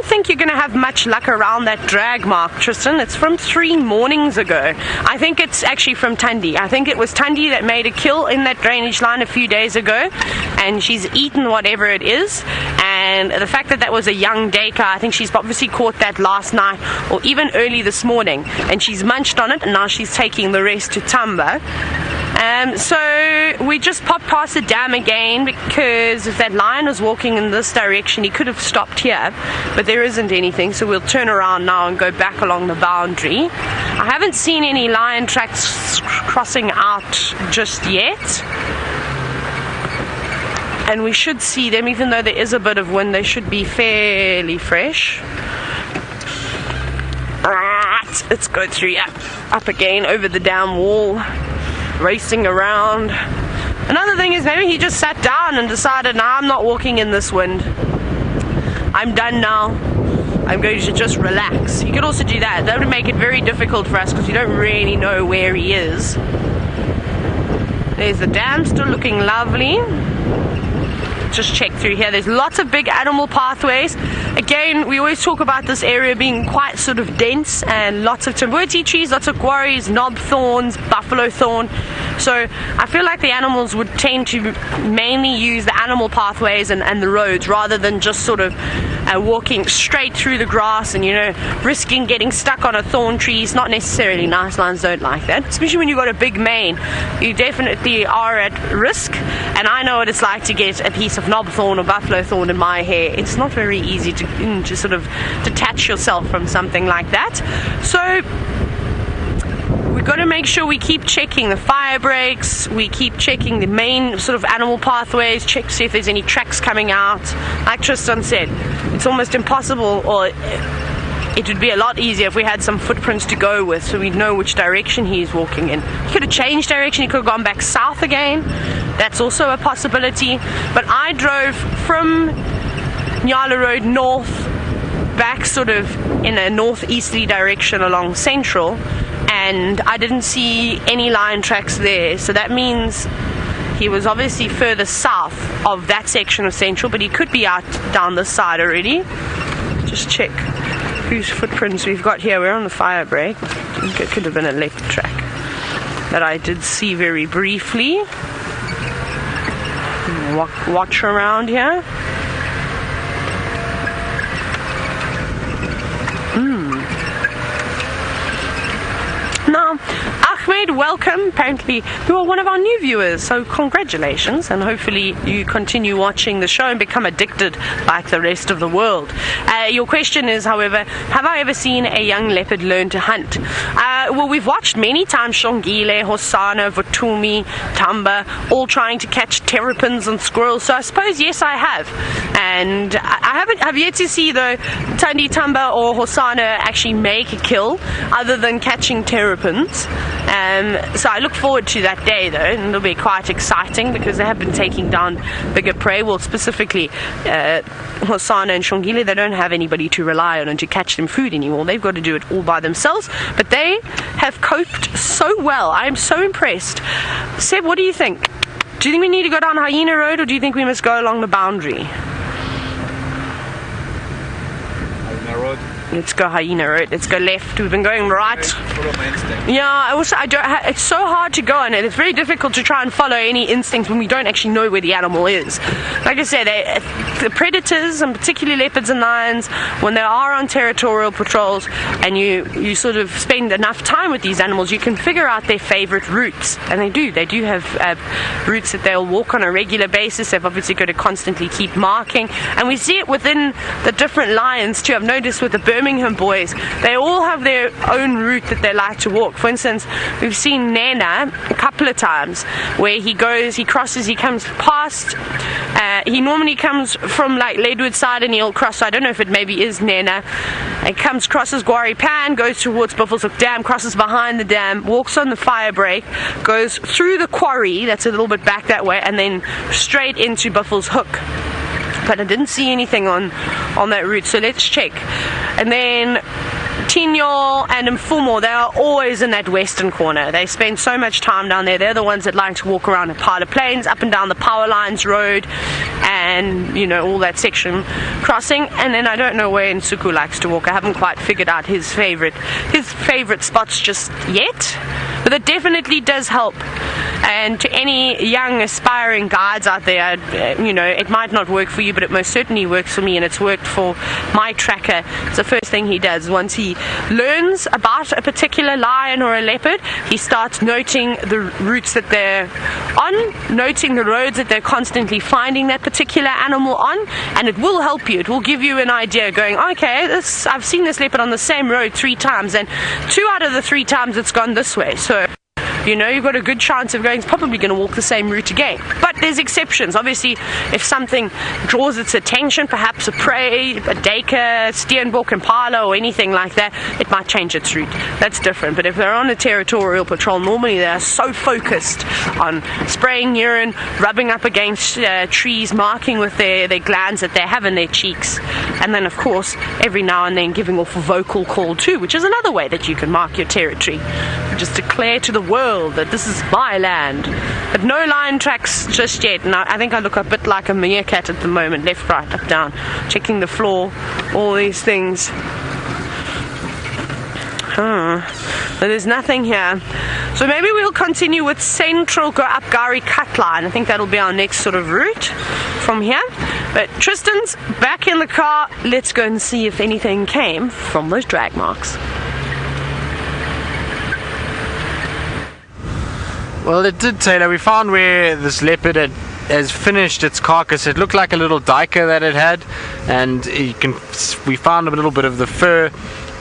think you're going to have much luck around that drag mark, Tristan. It's from 3 mornings ago. I think it's actually from Tundi. I think it was Tundi that made a kill in that drainage line a few days ago, and she's eaten whatever it is. And the fact that that was a young Deka, I think she's obviously caught that last night or even early this morning, and she's munched on it, and now she's taking the rest to Tamba. So we just popped past the dam again, because if that lion was walking in this direction, he could have stopped here, but there isn't anything, so we'll turn around now and go back along the boundary. I haven't seen any lion tracks crossing out just yet, and we should see them. Even though there is a bit of wind, they should be fairly fresh. Alright, let's go through, up again over the dam wall, racing around. Another thing is, maybe he just sat down and decided, nah, I'm not walking in this wind, I'm done now, I'm going to just relax. You could also do that. That would make it very difficult for us, because you don't really know where he is. There's the dam, still looking lovely. Just check through here. There's lots of big animal pathways. Again, we always talk about this area being quite sort of dense, and lots of tambuti trees, lots of quarries, knob thorns, buffalo thorn. So I feel like the animals would tend to mainly use the animal pathways and the roads, rather than just sort of walking straight through the grass and, you know, risking getting stuck on a thorn tree. It's not necessarily nice. Lions don't like that, especially when you've got a big mane. You definitely are at risk, and I know what it's like to get a piece of knob thorn or buffalo thorn in my hair. It's not very easy to sort of detach yourself from something like that. So we've got to make sure we keep checking the fire breaks, we keep checking the main sort of animal pathways, check to see if there's any tracks coming out. Like Tristan said, it's almost impossible, or it would be a lot easier if we had some footprints to go with, so we'd know which direction he's walking in. He could have changed direction, he could have gone back south again. That's also a possibility. But I drove from Nyala Road north, back sort of in a northeasterly direction along Central, and I didn't see any lion tracks there. So that means he was obviously further south of that section of Central, but he could be out down this side already. Just check whose footprints we've got here. We're on the fire break. I think it could have been a left track that I did see very briefly. Watch around here. Now, Ahmed, welcome. Apparently you are one of our new viewers, so congratulations, and hopefully you continue watching the show and become addicted like the rest of the world. Your question is, however, have I ever seen a young leopard learn to hunt? Well, we've watched many times Shongile, Hosana, Votumi, Tamba, all trying to catch terrapins and squirrels, so I suppose yes, I have. And I have yet to see, though, Tundi, Tamba or Hosana actually make a kill other than catching terrapins. So I look forward to that day, though, and it'll be quite exciting, because they have been taking down bigger prey. Well, specifically Hosana and Shongile, they don't have anybody to rely on and to catch them food anymore. They've got to do it all by themselves, but they have coped so well. I am so impressed. Seb, what do you think? Do you think we need to go down Hyena Road, or do you think we must go along the boundary? Hyena Road. Let's go Hyena Road. Let's go left. We've been going right. Yeah, it's so hard to go on it. It's very difficult to try and follow any instincts when we don't actually know where the animal is. Like I said, the predators, and particularly leopards and lions, when they are on territorial patrols and you sort of spend enough time with these animals, you can figure out their favorite routes. And they do have routes that they'll walk on a regular basis. They've obviously got to constantly keep marking. And we see it within the different lions too. I've noticed with the Birmingham boys, they all have their own route that they like to walk. For instance, we've seen Nana a couple of times where he crosses, he comes past, he normally comes from like Leadwood side and he'll cross, so I don't know if it maybe is Nana, and crosses Gwari Pan, goes towards Buffelshoek Dam, crosses behind the dam, walks on the fire break, goes through the quarry that's a little bit back that way, and then straight into Buffelshoek. But I didn't see anything on that route, so let's check. And then Tinyo and Mfumo, they are always in that western corner. They spend so much time down there. They're the ones that like to walk around Impala Plains, up and down the Power Lines Road, and you know, all that section crossing. And then I don't know where Nsuku likes to walk. I haven't quite figured out his favorite spots just yet, but it definitely does help. And to any young aspiring guides out there, you know, it might not work for you, but it most certainly works for me, and it's worked for my tracker. It's the first thing he does once he learns about a particular lion or a leopard. He starts noting the routes that they're on, noting the roads that they're constantly finding that particular animal on, and it will help you. It will give you an idea, going, okay, I've seen this leopard on the same road 3 times, and 2 out of the 3 times it's gone this way. So you know, you've got a good chance of going, it's probably going to walk the same route again. But there's exceptions. Obviously, if something draws its attention, perhaps a prey, a duiker, steenbok, impala, or anything like that, it might change its route. That's different. But if they're on a territorial patrol, normally they are so focused on spraying urine, rubbing up against trees, marking with their glands that they have in their cheeks. And then, of course, every now and then giving off a vocal call too, which is another way that you can mark your territory. Just declare to the world that this is my land. But no lion tracks just yet. And I think I look a bit like a meerkat at the moment. Left, right, up, down, checking the floor, all these things. But there's nothing here. So maybe we'll continue with Central, go up Gari Cut Line. I think that'll be our next sort of route from here. But Tristan's back in the car. Let's go and see if anything came from those drag marks. Well, it did, Taylor. We found where this leopard has finished its carcass. It looked like a little duiker that it had, and we found a little bit of the fur,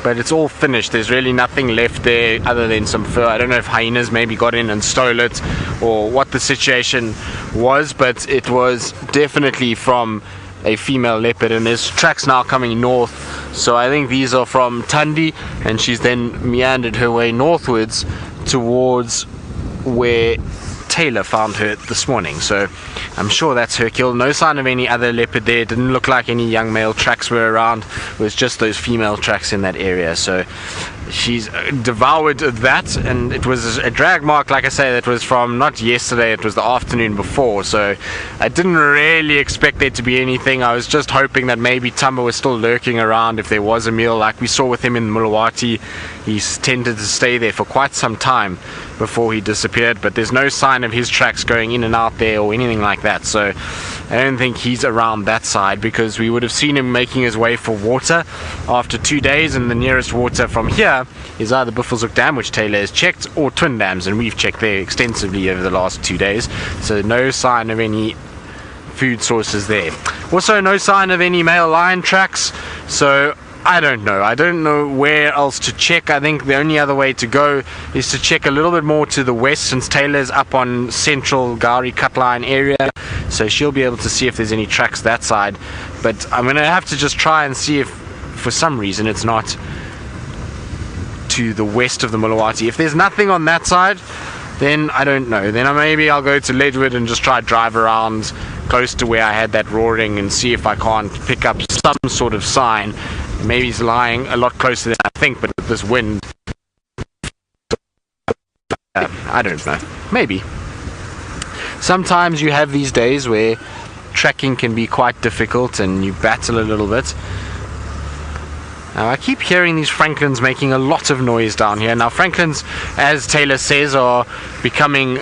but it's all finished. There's really nothing left there other than some fur. I don't know if hyenas maybe got in and stole it or what the situation was, but it was definitely from a female leopard, and there's tracks now coming north. So I think these are from Tundi, and she's then meandered her way northwards towards where Taylor found her this morning. So I'm sure that's her kill. No sign of any other leopard there. Didn't look like any young male tracks were around. It was just those female tracks in that area. So she's devoured that, and it was a drag mark, like I say, that was from not yesterday, it was the afternoon before. So I didn't really expect there to be anything. I was just hoping that maybe Tumba was still lurking around if there was a meal, like we saw with him in Mulawati. He tended to stay there for quite some time before he disappeared, but there's no sign of his tracks going in and out there or anything like that. So I don't think he's around that side, because we would have seen him making his way for water after 2 days, and the nearest water from here is either Buffelshoek Dam, which Taylor has checked, or Twin Dams, and we've checked there extensively over the last 2 days. So no sign of any food sources there. Also no sign of any male lion tracks. So I don't know where else to check. I think the only other way to go is to check a little bit more to the west, since Taylor's up on Central Gari Cut Line area, so she'll be able to see if there's any tracks that side. But I'm gonna have to just try and see if for some reason it's not to the west of the Mulawati. If there's nothing on that side, then I don't know. Then maybe I'll go to Ledwood and just try drive around close to where I had that roaring and see if I can't pick up some sort of sign. Maybe he's lying a lot closer than I think, but with this wind, I don't know. Maybe. Sometimes you have these days where tracking can be quite difficult and you battle a little bit. Now, I keep hearing these Franklins making a lot of noise down here. Now, Franklins, as Taylor says, are becoming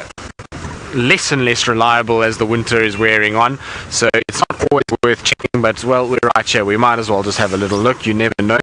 less and less reliable as the winter is wearing on, so it's not always worth checking. But well, we're right here, we might as well just have a little look. You never know,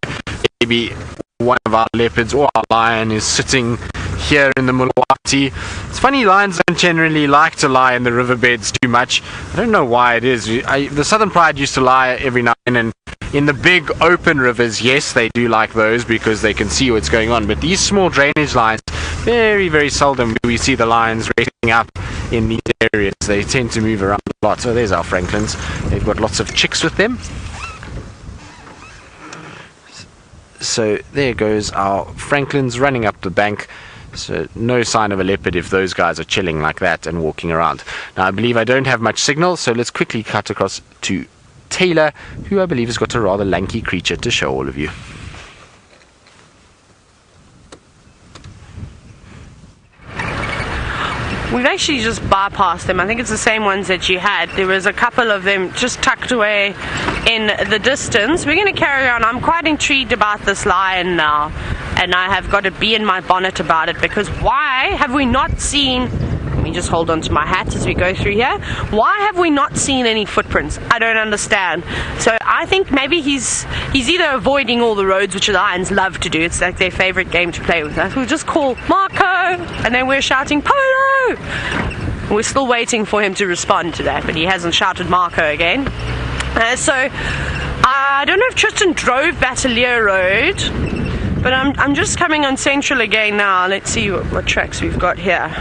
maybe one of our leopards or our lion is sitting here in the Mulawati. It's funny, lions don't generally like to lie in the riverbeds too much. I don't know why it is. The Southern Pride used to lie every now and then. In the big open rivers, yes, they do like those because they can see what's going on. But these small drainage lines, very, very seldom do we see the lions resting up in these areas. They tend to move around a lot. So there's our Franklins. They've got lots of chicks with them. So there goes our Franklins running up the bank. So no sign of a leopard if those guys are chilling like that and walking around. Now I believe I don't have much signal, so let's quickly cut across to Taylor, who I believe has got a rather lanky creature to show all of you. We've actually just bypassed them. I think it's the same ones that you had. There was a couple of them just tucked away in the distance. We're going to carry on. I'm quite intrigued about this lion now, and I have got to be in my bonnet about it, because why have we not seen... Let me just hold on to my hat as we go through here. Why have we not seen any footprints? I don't understand. So I think maybe he's either avoiding all the roads, which the lions love to do. It's like their favorite game to play with us. We'll just call Marco, and then we're shouting Polo. We're still waiting for him to respond to that, but he hasn't shouted Marco again. So I don't know if Tristan drove Battalier Road, but I'm just coming on Central again now. Let's see what tracks we've got here.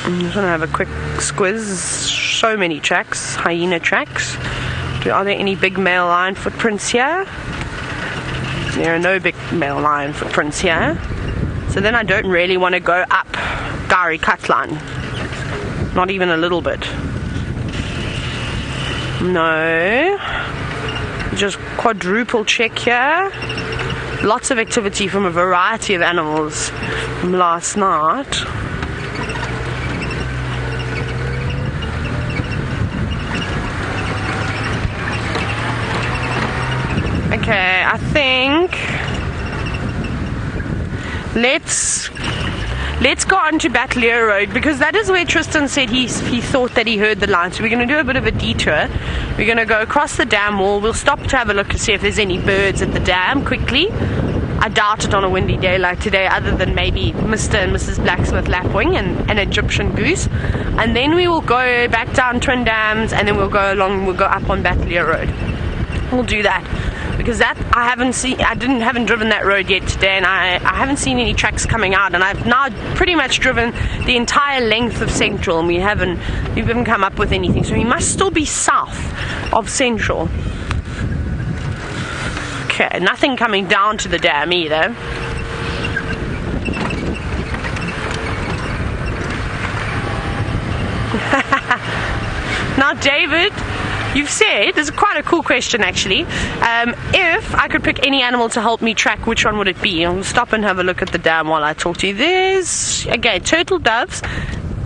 I'm just going to have a quick squiz. So many tracks, hyena tracks. Are there any big male lion footprints here? There are no big male lion footprints here. So then I don't really want to go up Gari Cutline. Not even a little bit. No. Just quadruple check here. Lots of activity from a variety of animals from last night. Okay, I think let's go on to Battalier Road, because that is where Tristan said he thought that he heard the lion. So we're going to do a bit of a detour. We're going to go across the dam wall. We'll stop to have a look to see if there's any birds at the dam quickly. I doubt it on a windy day like today, other than maybe Mr. and Mrs. Blacksmith Lapwing and an Egyptian goose. And then we will go back down Twin Dams, and then we'll go up on Battalier Road. We'll do that, because that I haven't driven that road yet today, and I haven't seen any tracks coming out, and I've now pretty much driven the entire length of Central, and we haven't come up with anything. So we must still be south of Central. Okay, nothing coming down to the dam either. Now, David, you've said, this is quite a cool question actually, if I could pick any animal to help me track, which one would it be? I'll stop and have a look at the dam while I talk to you. There's, again, turtle doves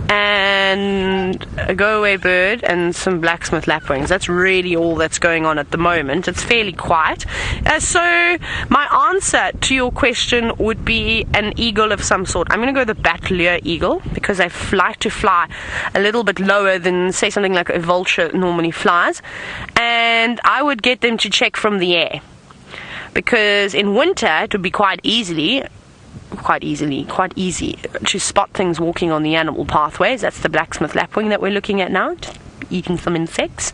and a go-away bird and some blacksmith lapwings. That's really all that's going on at the moment. It's fairly quiet. So my answer to your question would be an eagle of some sort. I'm going to go the Battalier eagle, because they like to fly a little bit lower than, say, something like a vulture normally flies. And I would get them to check from the air, because in winter it would be quite easy to spot things walking on the animal pathways. That's the blacksmith lapwing that we're looking at now, eating some insects.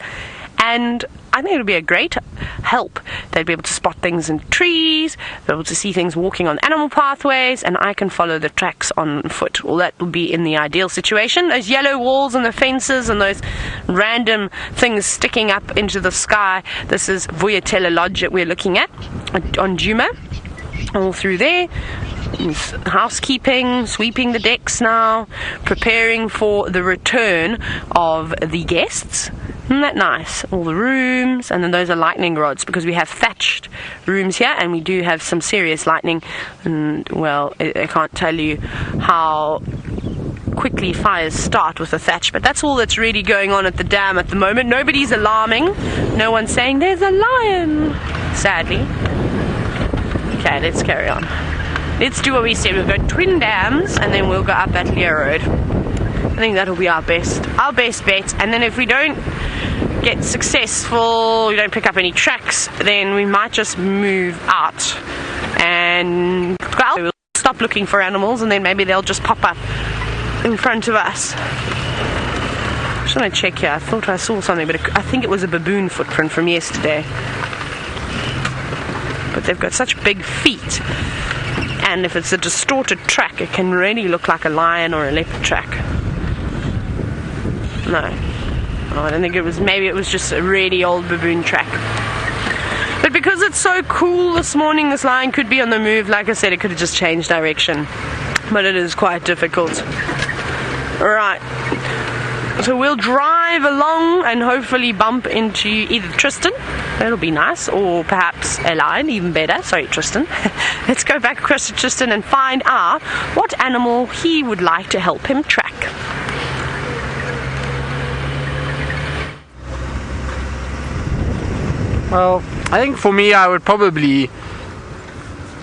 And I think it would be a great help. They'd be able to spot things in trees, be able to see things walking on animal pathways, and I can follow the tracks on foot. Well, that would be in the ideal situation. Those yellow walls and the fences and those random things sticking up into the sky. This is Vuyatela Lodge that we're looking at on Djuma. All through there. Housekeeping, sweeping the decks now, preparing for the return of the guests. Isn't that nice? All the rooms, and then those are lightning rods, because we have thatched rooms here, and we do have some serious lightning. And well, I can't tell you how quickly fires start with the thatch, but that's all that's really going on at the dam at the moment. Nobody's alarming. No one's saying there's a lion, sadly. Okay, let's carry on. Let's do what we said. We'll go Twin Dams, and then we'll go up Battalier Road. I think that'll be our best bet. And then if we don't get successful, we don't pick up any tracks, then we might just move out and we'll stop looking for animals, and then maybe they'll just pop up in front of us. I just want to check here. I thought I saw something, but I think it was a baboon footprint from yesterday. But they've got such big feet, and if it's a distorted track, it can really look like a lion or a leopard track. No, I don't think it was. Maybe it was just a really old baboon track. But because it's so cool this morning, this lion could be on the move. Like I said, it could have just changed direction, but it is quite difficult. Right, So we'll drive along and hopefully bump into either Tristan, that'll be nice, or perhaps a lion, even better. Sorry, Tristan. Let's go back across to Tristan and find out what animal he would like to help him track. Well, I think for me I would probably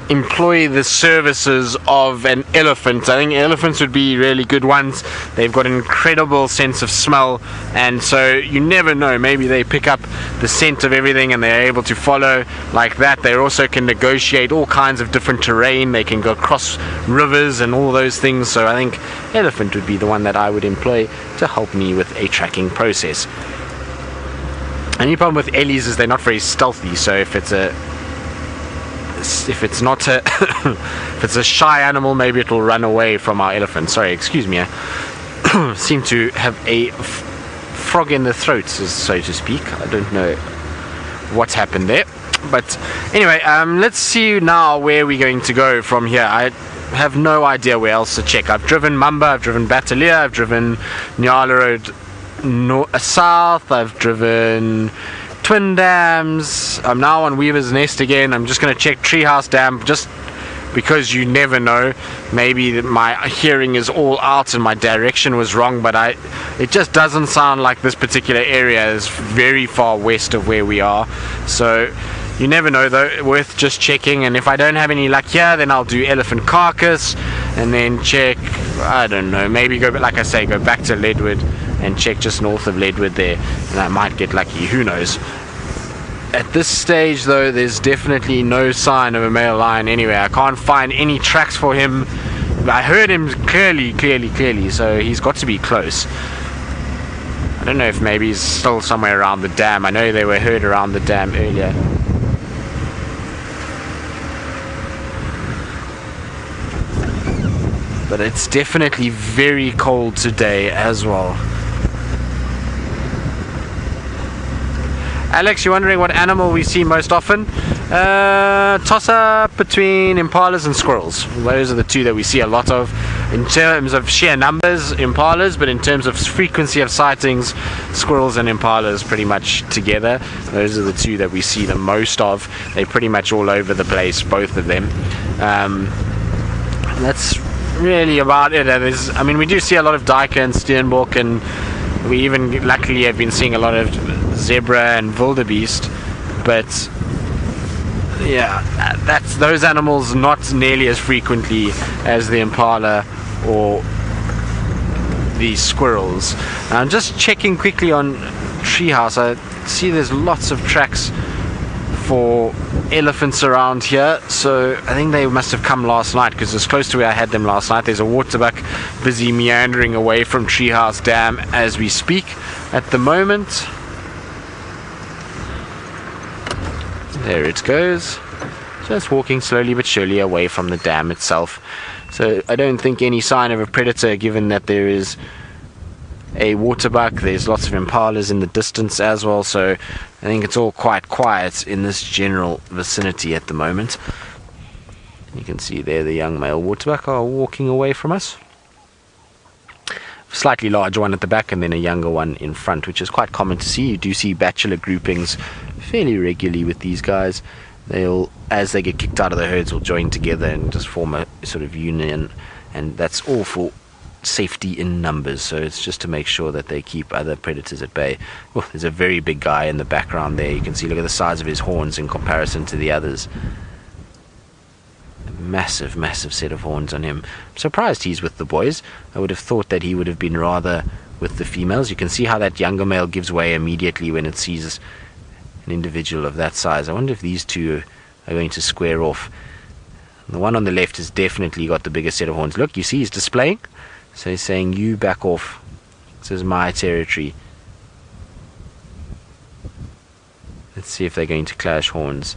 employ the services of an elephant. I think elephants would be really good ones. They've got an incredible sense of smell, and so you never know, maybe they pick up the scent of everything and they're able to follow like that. They also can negotiate all kinds of different terrain. They can go across rivers and all those things. So I think elephant would be the one that I would employ to help me with a tracking process. Any problem with ellies is they're not very stealthy, so if it's not a if it's a shy animal, maybe it will run away from our elephant. Sorry, excuse me, I seem to have a frog in the throat, so to speak. I don't know what's happened there, but anyway, let's see now where we're going to go from here. I have no idea where else to check. I've driven Mamba, I've driven Batalia, I've driven Nyala Road south, I've driven Twin Dams, I'm now on Weaver's Nest again. I'm just going to check Treehouse Dam just because you never know. Maybe my hearing is all out and my direction was wrong, but it just doesn't sound like this particular area is very far west of where we are. So you never know though, worth just checking. And if I don't have any luck here, then I'll do Elephant Carcass and then check, I don't know, maybe go, like I say, go back to Leadwood and check just north of Leadwood there, and I might get lucky, who knows. At this stage though, there's definitely no sign of a male lion anywhere. I can't find any tracks for him. I heard him clearly, so he's got to be close. I don't know if maybe he's still somewhere around the dam. I know they were heard around the dam earlier. But it's definitely very cold today as well. Alex, you're wondering what animal we see most often? Toss up between impalas and squirrels. Those are the two that we see a lot of. In terms of sheer numbers, impalas, but in terms of frequency of sightings, squirrels and impalas pretty much together. Those are the two that we see the most of. They're pretty much all over the place, both of them. That's really about it. I mean, we do see a lot of duiker and steenbok, and we even luckily have been seeing a lot of zebra and wildebeest, but yeah, that's those animals not nearly as frequently as the impala or the squirrels. I'm just checking quickly on Treehouse. I see there's lots of tracks for elephants around here, so I think they must have come last night because it's close to where I had them last night. There's a waterbuck busy meandering away from Treehouse Dam as we speak at the moment. There it goes, just walking slowly but surely away from the dam itself. So I don't think any sign of a predator, given that there is a waterbuck. There's lots of impalas in the distance as well, so I think it's all quite quiet in this general vicinity at the moment. You can see there the young male waterbuck are walking away from us. Slightly larger one at the back and then a younger one in front, which is quite common to see. You do see bachelor groupings fairly regularly with these guys. They'll, as they get kicked out of the herds, will join together and just form a sort of union, and that's all for safety in numbers. So it's just to make sure that they keep other predators at bay. Oh, there's a very big guy in the background there. You can see, look at the size of his horns in comparison to the others. Massive set of horns on him. I'm surprised he's with the boys. I would have thought that he would have been rather with the females. You can see how that younger male gives way immediately when it sees an individual of that size. I wonder if these two are going to square off. The one on the left has definitely got the biggest set of horns. Look, you see he's displaying, so he's saying, you back off, this is my territory. Let's see if they're going to clash horns.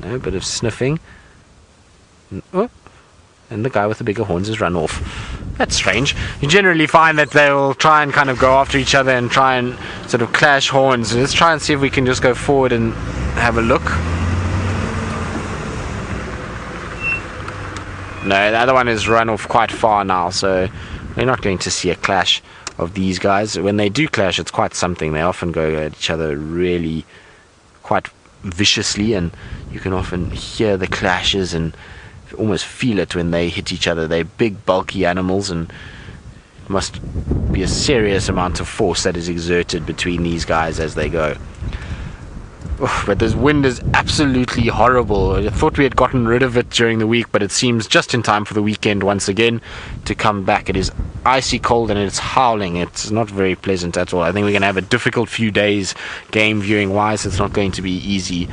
No, bit of sniffing. Oh, and the guy with the bigger horns has run off. That's strange. You generally find that they'll try and kind of go after each other and try and sort of clash horns. Let's try and see if we can just go forward and have a look. No, the other one has run off quite far now, so we're not going to see a clash of these guys. When they do clash, it's quite something. They often go at each other really quite viciously, and you can often hear the clashes and almost feel it when they hit each other. They're big, bulky animals, and it must be a serious amount of force that is exerted between these guys as they go. But this wind is absolutely horrible. I thought we had gotten rid of it during the week, but it seems just in time for the weekend once again to come back. It is icy cold and it's howling. It's not very pleasant at all. I think we're going to have a difficult few days game viewing wise. It's not going to be easy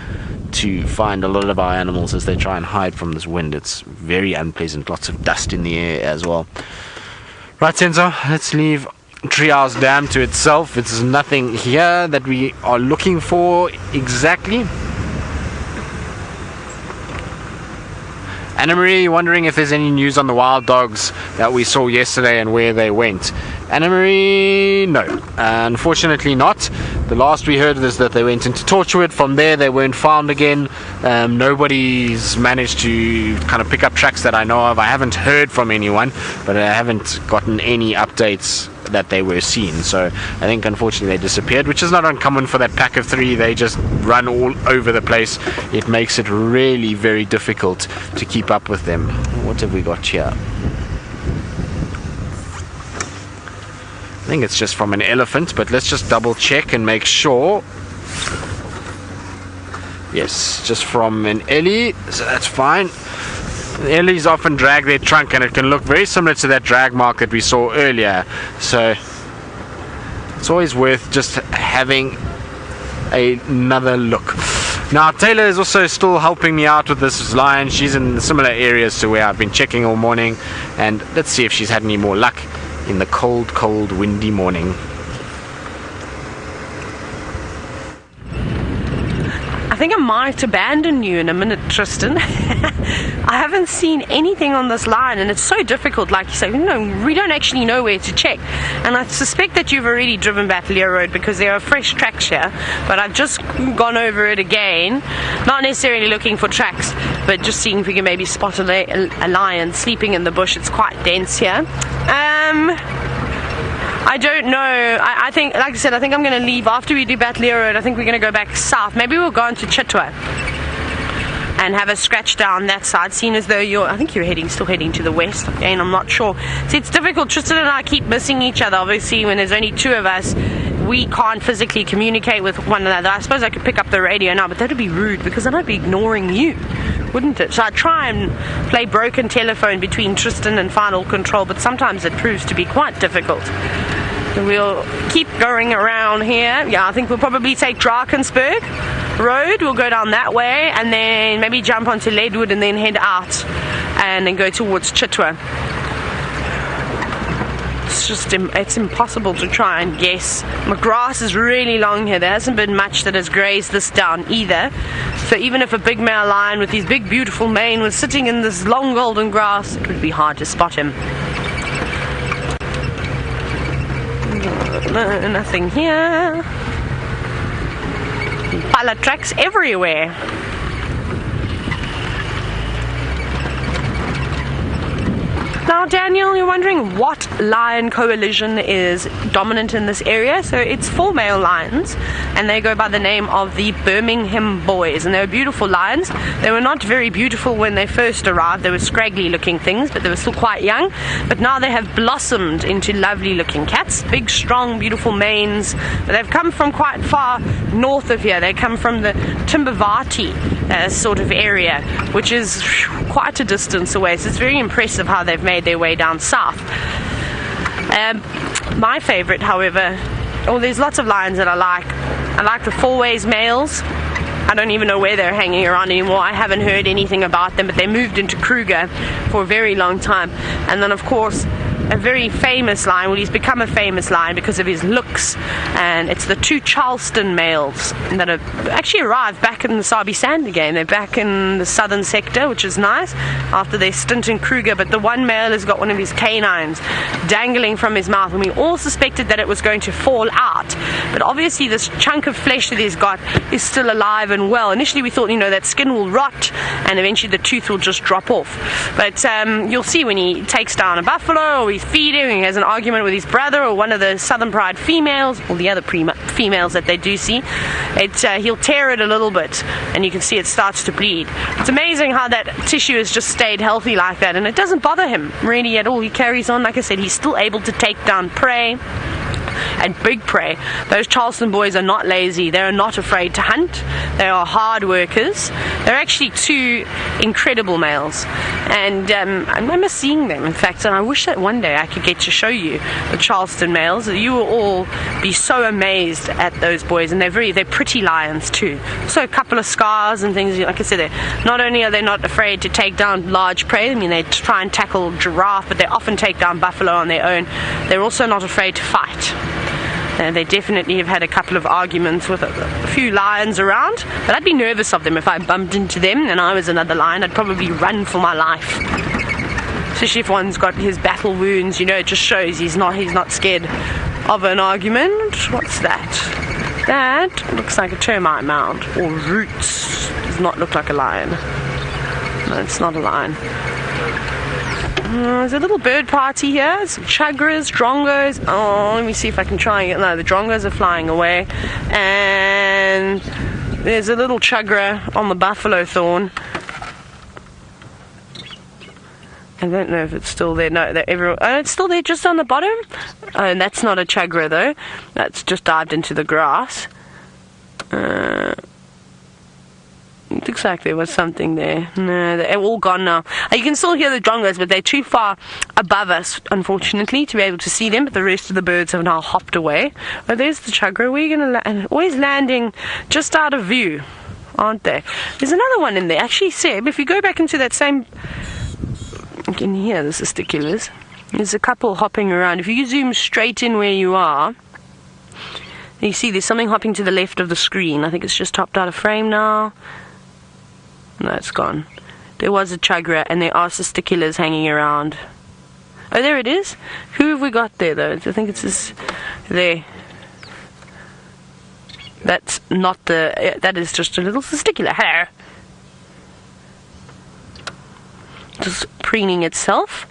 to find a lot of our animals as they try and hide from this wind. It's very unpleasant. Lots of dust in the air as well. Right, Senzo, let's leave Treehouse Dam to itself. It's nothing here that we are looking for exactly. Anna Marie, wondering if there's any news on the wild dogs that we saw yesterday and where they went. Anna Marie, no, unfortunately not. The last we heard is that they went into Torchwood. From there they weren't found again. Nobody's managed to kind of pick up tracks that I know of. I haven't heard from anyone, but I haven't gotten any updates that they were seen. So I think unfortunately they disappeared, which is not uncommon for that pack of three. They just run all over the place. It makes it really very difficult to keep up with them. What have we got here? I think it's just from an elephant, but let's just double check and make sure. Yes, just from an Ellie, so that's fine. Ellies often drag their trunk, and it can look very similar to that drag mark that we saw earlier. So it's always worth just having another look. Now Taylor is also still helping me out with this lion. She's in similar areas to where I've been checking all morning, and let's see if she's had any more luck in the cold, windy morning. I think I might abandon you in a minute, Tristan. I haven't seen anything on this line, and it's so difficult, like you say. We don't actually know where to check. And I suspect that you've already driven back Lear Road because there are fresh tracks here. But I've just gone over it again, not necessarily looking for tracks, but just seeing if we can maybe spot a lion sleeping in the bush. It's quite dense here. I don't know. I think, like I said, I think I'm going to leave after we do Battley Road. I think we're going to go back south. Maybe we'll go on to Chitwa and have a scratch down that side, seeing as though I think you're still heading to the west. Again, I'm not sure. See, it's difficult. Tristan and I keep missing each other. Obviously, when there's only two of us, we can't physically communicate with one another. I suppose I could pick up the radio now, but that would be rude because then I'd be ignoring you, wouldn't it? So I try and play broken telephone between Tristan and Final Control, but sometimes it proves to be quite difficult. So we'll keep going around here. Yeah, I think we'll probably take Drakensberg Road. We'll go down that way and then maybe jump onto Leadwood and then head out and then go towards Chitwa. It's impossible to try and guess. My grass is really long here. There hasn't been much that has grazed this down either. So even if a big male lion with his big beautiful mane was sitting in this long golden grass, it would be hard to spot him. No, nothing here. Impala tracks everywhere. Now, Daniel, you're wondering what lion coalition is dominant in this area. So it's 4 male lions, and they go by the name of the Birmingham Boys, and they were beautiful lions. They were not very beautiful when they first arrived. They were scraggly looking things, but they were still quite young. But now they have blossomed into lovely looking cats, big, strong, beautiful manes. But they've come from quite far north of here. They come from the Timbavati sort of area, which is quite a distance away. So it's very impressive how they've made their way down south. My favorite, however, there's lots of lions that I like. I like the 4-ways males. I don't even know where they're hanging around anymore. I haven't heard anything about them, but they moved into Kruger for a very long time. And then, of course, a very famous lion. Well, he's become a famous lion because of his looks, and it's the 2 Charleston males that have actually arrived back in the Sabi Sand again. They're back in the southern sector, which is nice, after their stint in Kruger. But the one male has got one of his canines dangling from his mouth, and we all suspected that it was going to fall out. But obviously this chunk of flesh that he's got is still alive and well. Initially we thought, that skin will rot and eventually the tooth will just drop off. But you'll see when he takes down a buffalo or he's feeding, he has an argument with his brother or one of the Southern Pride females, or the other females that they do see, he'll tear it a little bit, and you can see it starts to bleed. It's amazing how that tissue has just stayed healthy like that, and it doesn't bother him really at all. He carries on. Like I said, he's still able to take down prey, and big prey. Those Charleston boys are not lazy. They are not afraid to hunt. They are hard workers. They're actually two incredible males, and I remember seeing them, in fact, and I wish that one day I could get to show you the Charleston males. You will all be so amazed at those boys, and they're pretty lions too. So a couple of scars and things. Like I said, not only are they not afraid to take down large prey, I mean, they try and tackle giraffe, but they often take down buffalo on their own. They're also not afraid to fight. They definitely have had a couple of arguments with a few lions around, but I'd be nervous of them if I bumped into them and I was another lion. I'd probably run for my life, especially if one's got his battle wounds. You know, it just shows he's not scared of an argument. What's that? That looks like a termite mound or roots. Does not look like a lion. No, it's not a lion. There's a little bird party here. Some chugras, drongos. Oh, let me see if I can try and get... No, the drongos are flying away. And there's a little chugra on the buffalo thorn. I don't know if it's still there. No, it's still there just on the bottom. Oh, and that's not a chugra though. That's just dived into the grass. It looks like there was something there. No, they're all gone now. You can still hear the drongos, but they're too far above us, unfortunately, to be able to see them. But the rest of the birds have now hopped away. Oh, there's the chugra. We're going to land. Always landing just out of view, aren't they? There's another one in there. Actually, Seb, if you go back into that same... You can hear the testiculars. There's a couple hopping around. If you zoom straight in where you are, you see there's something hopping to the left of the screen. I think it's just hopped out of frame now. No, it's gone. There was a chugra, and there are testiculars hanging around. Oh, there it is. Who have we got there, though? I think it's this... There. That's not the... That is just a little testicular hair. Just preening itself.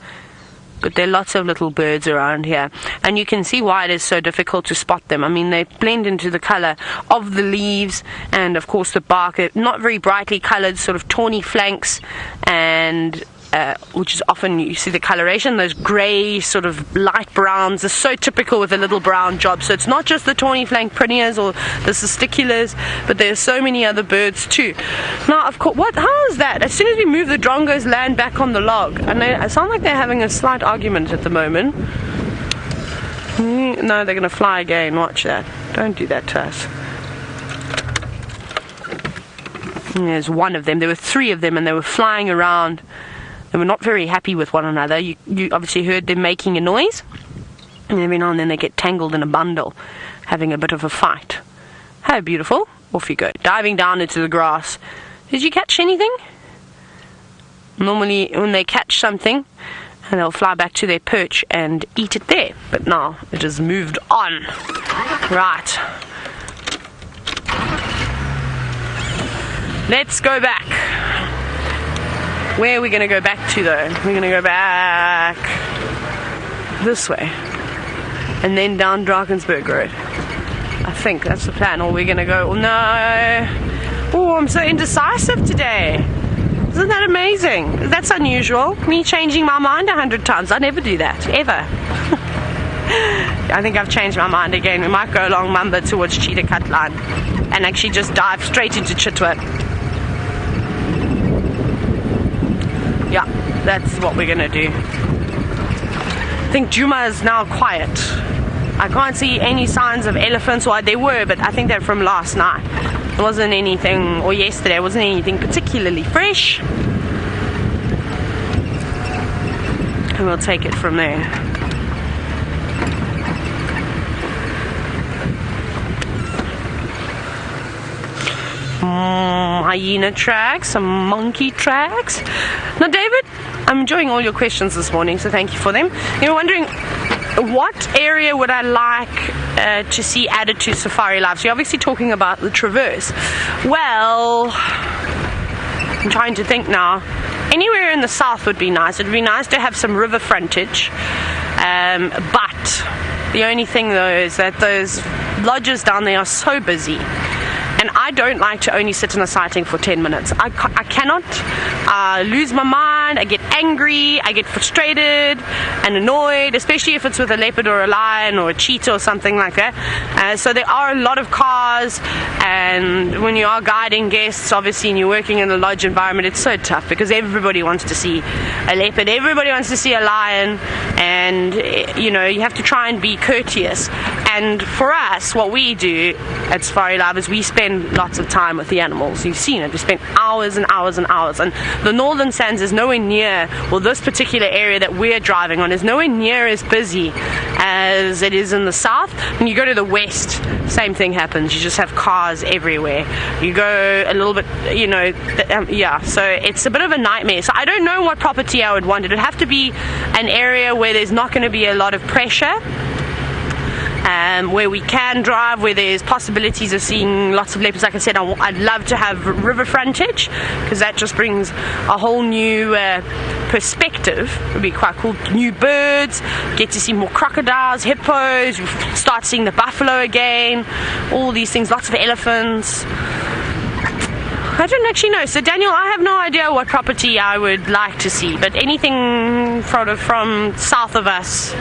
But there are lots of little birds around here, and you can see why it is so difficult to spot them. I mean, they blend into the color of the leaves and of course the bark. They're not very brightly colored, sort of tawny flanks, and which is often, you see the coloration, those gray sort of light browns are so typical with a little brown job. So it's not just the tawny flank prinias or the testiculars, but there are so many other birds too. Now, of course, how is that? As soon as we move, the drongos land back on the log, and it sounds like they're having a slight argument at the moment. No, they're going to fly again. Watch that. Don't do that to us. There's one of them. There were three of them, and they were flying around. They were not very happy with one another. You obviously heard them making a noise, and every now and then they get tangled in a bundle, having a bit of a fight. How beautiful. Off you go, diving down into the grass. Did you catch anything? Normally when they catch something, and they'll fly back to their perch and eat it there, but now it has moved on. Right, let's go back. Where are we going to go back to, though? We're going to go back this way, and then down Drakensberg Road. I think that's the plan. Or we're going to go... Oh, no. Oh, I'm so indecisive today. Isn't that amazing? That's unusual. Me changing my mind 100 times. I never do that, ever. I think I've changed my mind again. We might go along Mamba towards Cheetah Cut Line and actually just dive straight into Chitwa. Yeah, that's what we're gonna do. I think Djuma is now quiet. I can't see any signs of elephants, or there were, but I think they're from last night. It wasn't anything, or yesterday, it wasn't anything particularly fresh. And we'll take it from there. Hyena tracks, some monkey tracks. Now, David, I'm enjoying all your questions this morning, so thank you for them. You're wondering, what area would I like to see added to Safari Life? So you're obviously talking about the Traverse. Well, I'm trying to think now. Anywhere in the south would be nice. It would be nice to have some river frontage. But the only thing though is that those lodges down there are so busy. And I don't like to only sit in a sighting for 10 minutes. I cannot lose my mind. I get angry. I get frustrated and annoyed, especially if it's with a leopard or a lion or a cheetah or something like that. So there are a lot of cars, and when you are guiding guests, obviously, and you're working in a lodge environment, it's so tough because everybody wants to see a leopard. Everybody wants to see a lion, and you know, you have to try and be courteous. And for us, what we do at Safari Live is we spend lots of time with the animals. You've seen it. We spend hours and hours and hours. And the Northern Sands is nowhere near, well, this particular area that we're driving on is nowhere near as busy as it is in the south. When you go to the west, same thing happens. You just have cars everywhere. You go a little bit, you know, yeah, so it's a bit of a nightmare. So I don't know what property I would want. It would have to be an area where there's not going to be a lot of pressure. Where we can drive, where there's possibilities of seeing lots of leopards. Like I said, I'd love to have river frontage, because that just brings a whole new perspective. It would be quite cool. New birds, get to see more crocodiles, hippos, start seeing the buffalo again, all these things, lots of elephants. I don't actually know. So Daniel, I have no idea what property I would like to see, but anything from south of us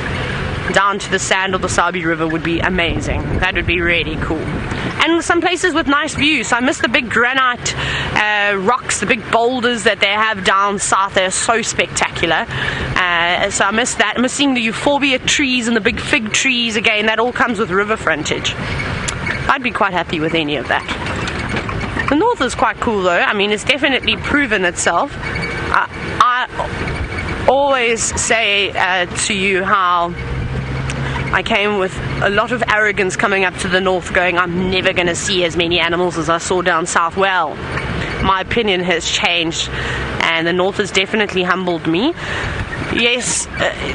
down to the Sand or the Sabi River would be amazing. That would be really cool. And some places with nice views. So I miss the big granite rocks, the big boulders that they have down south. They're so spectacular. So I miss that. I miss seeing the euphorbia trees and the big fig trees again. That all comes with river frontage. I'd be quite happy with any of that. The north is quite cool though. I mean, it's definitely proven itself. I always say to you how I came with a lot of arrogance coming up to the north, going, I'm never going to see as many animals as I saw down south. Well, my opinion has changed, and the north has definitely humbled me. Yes,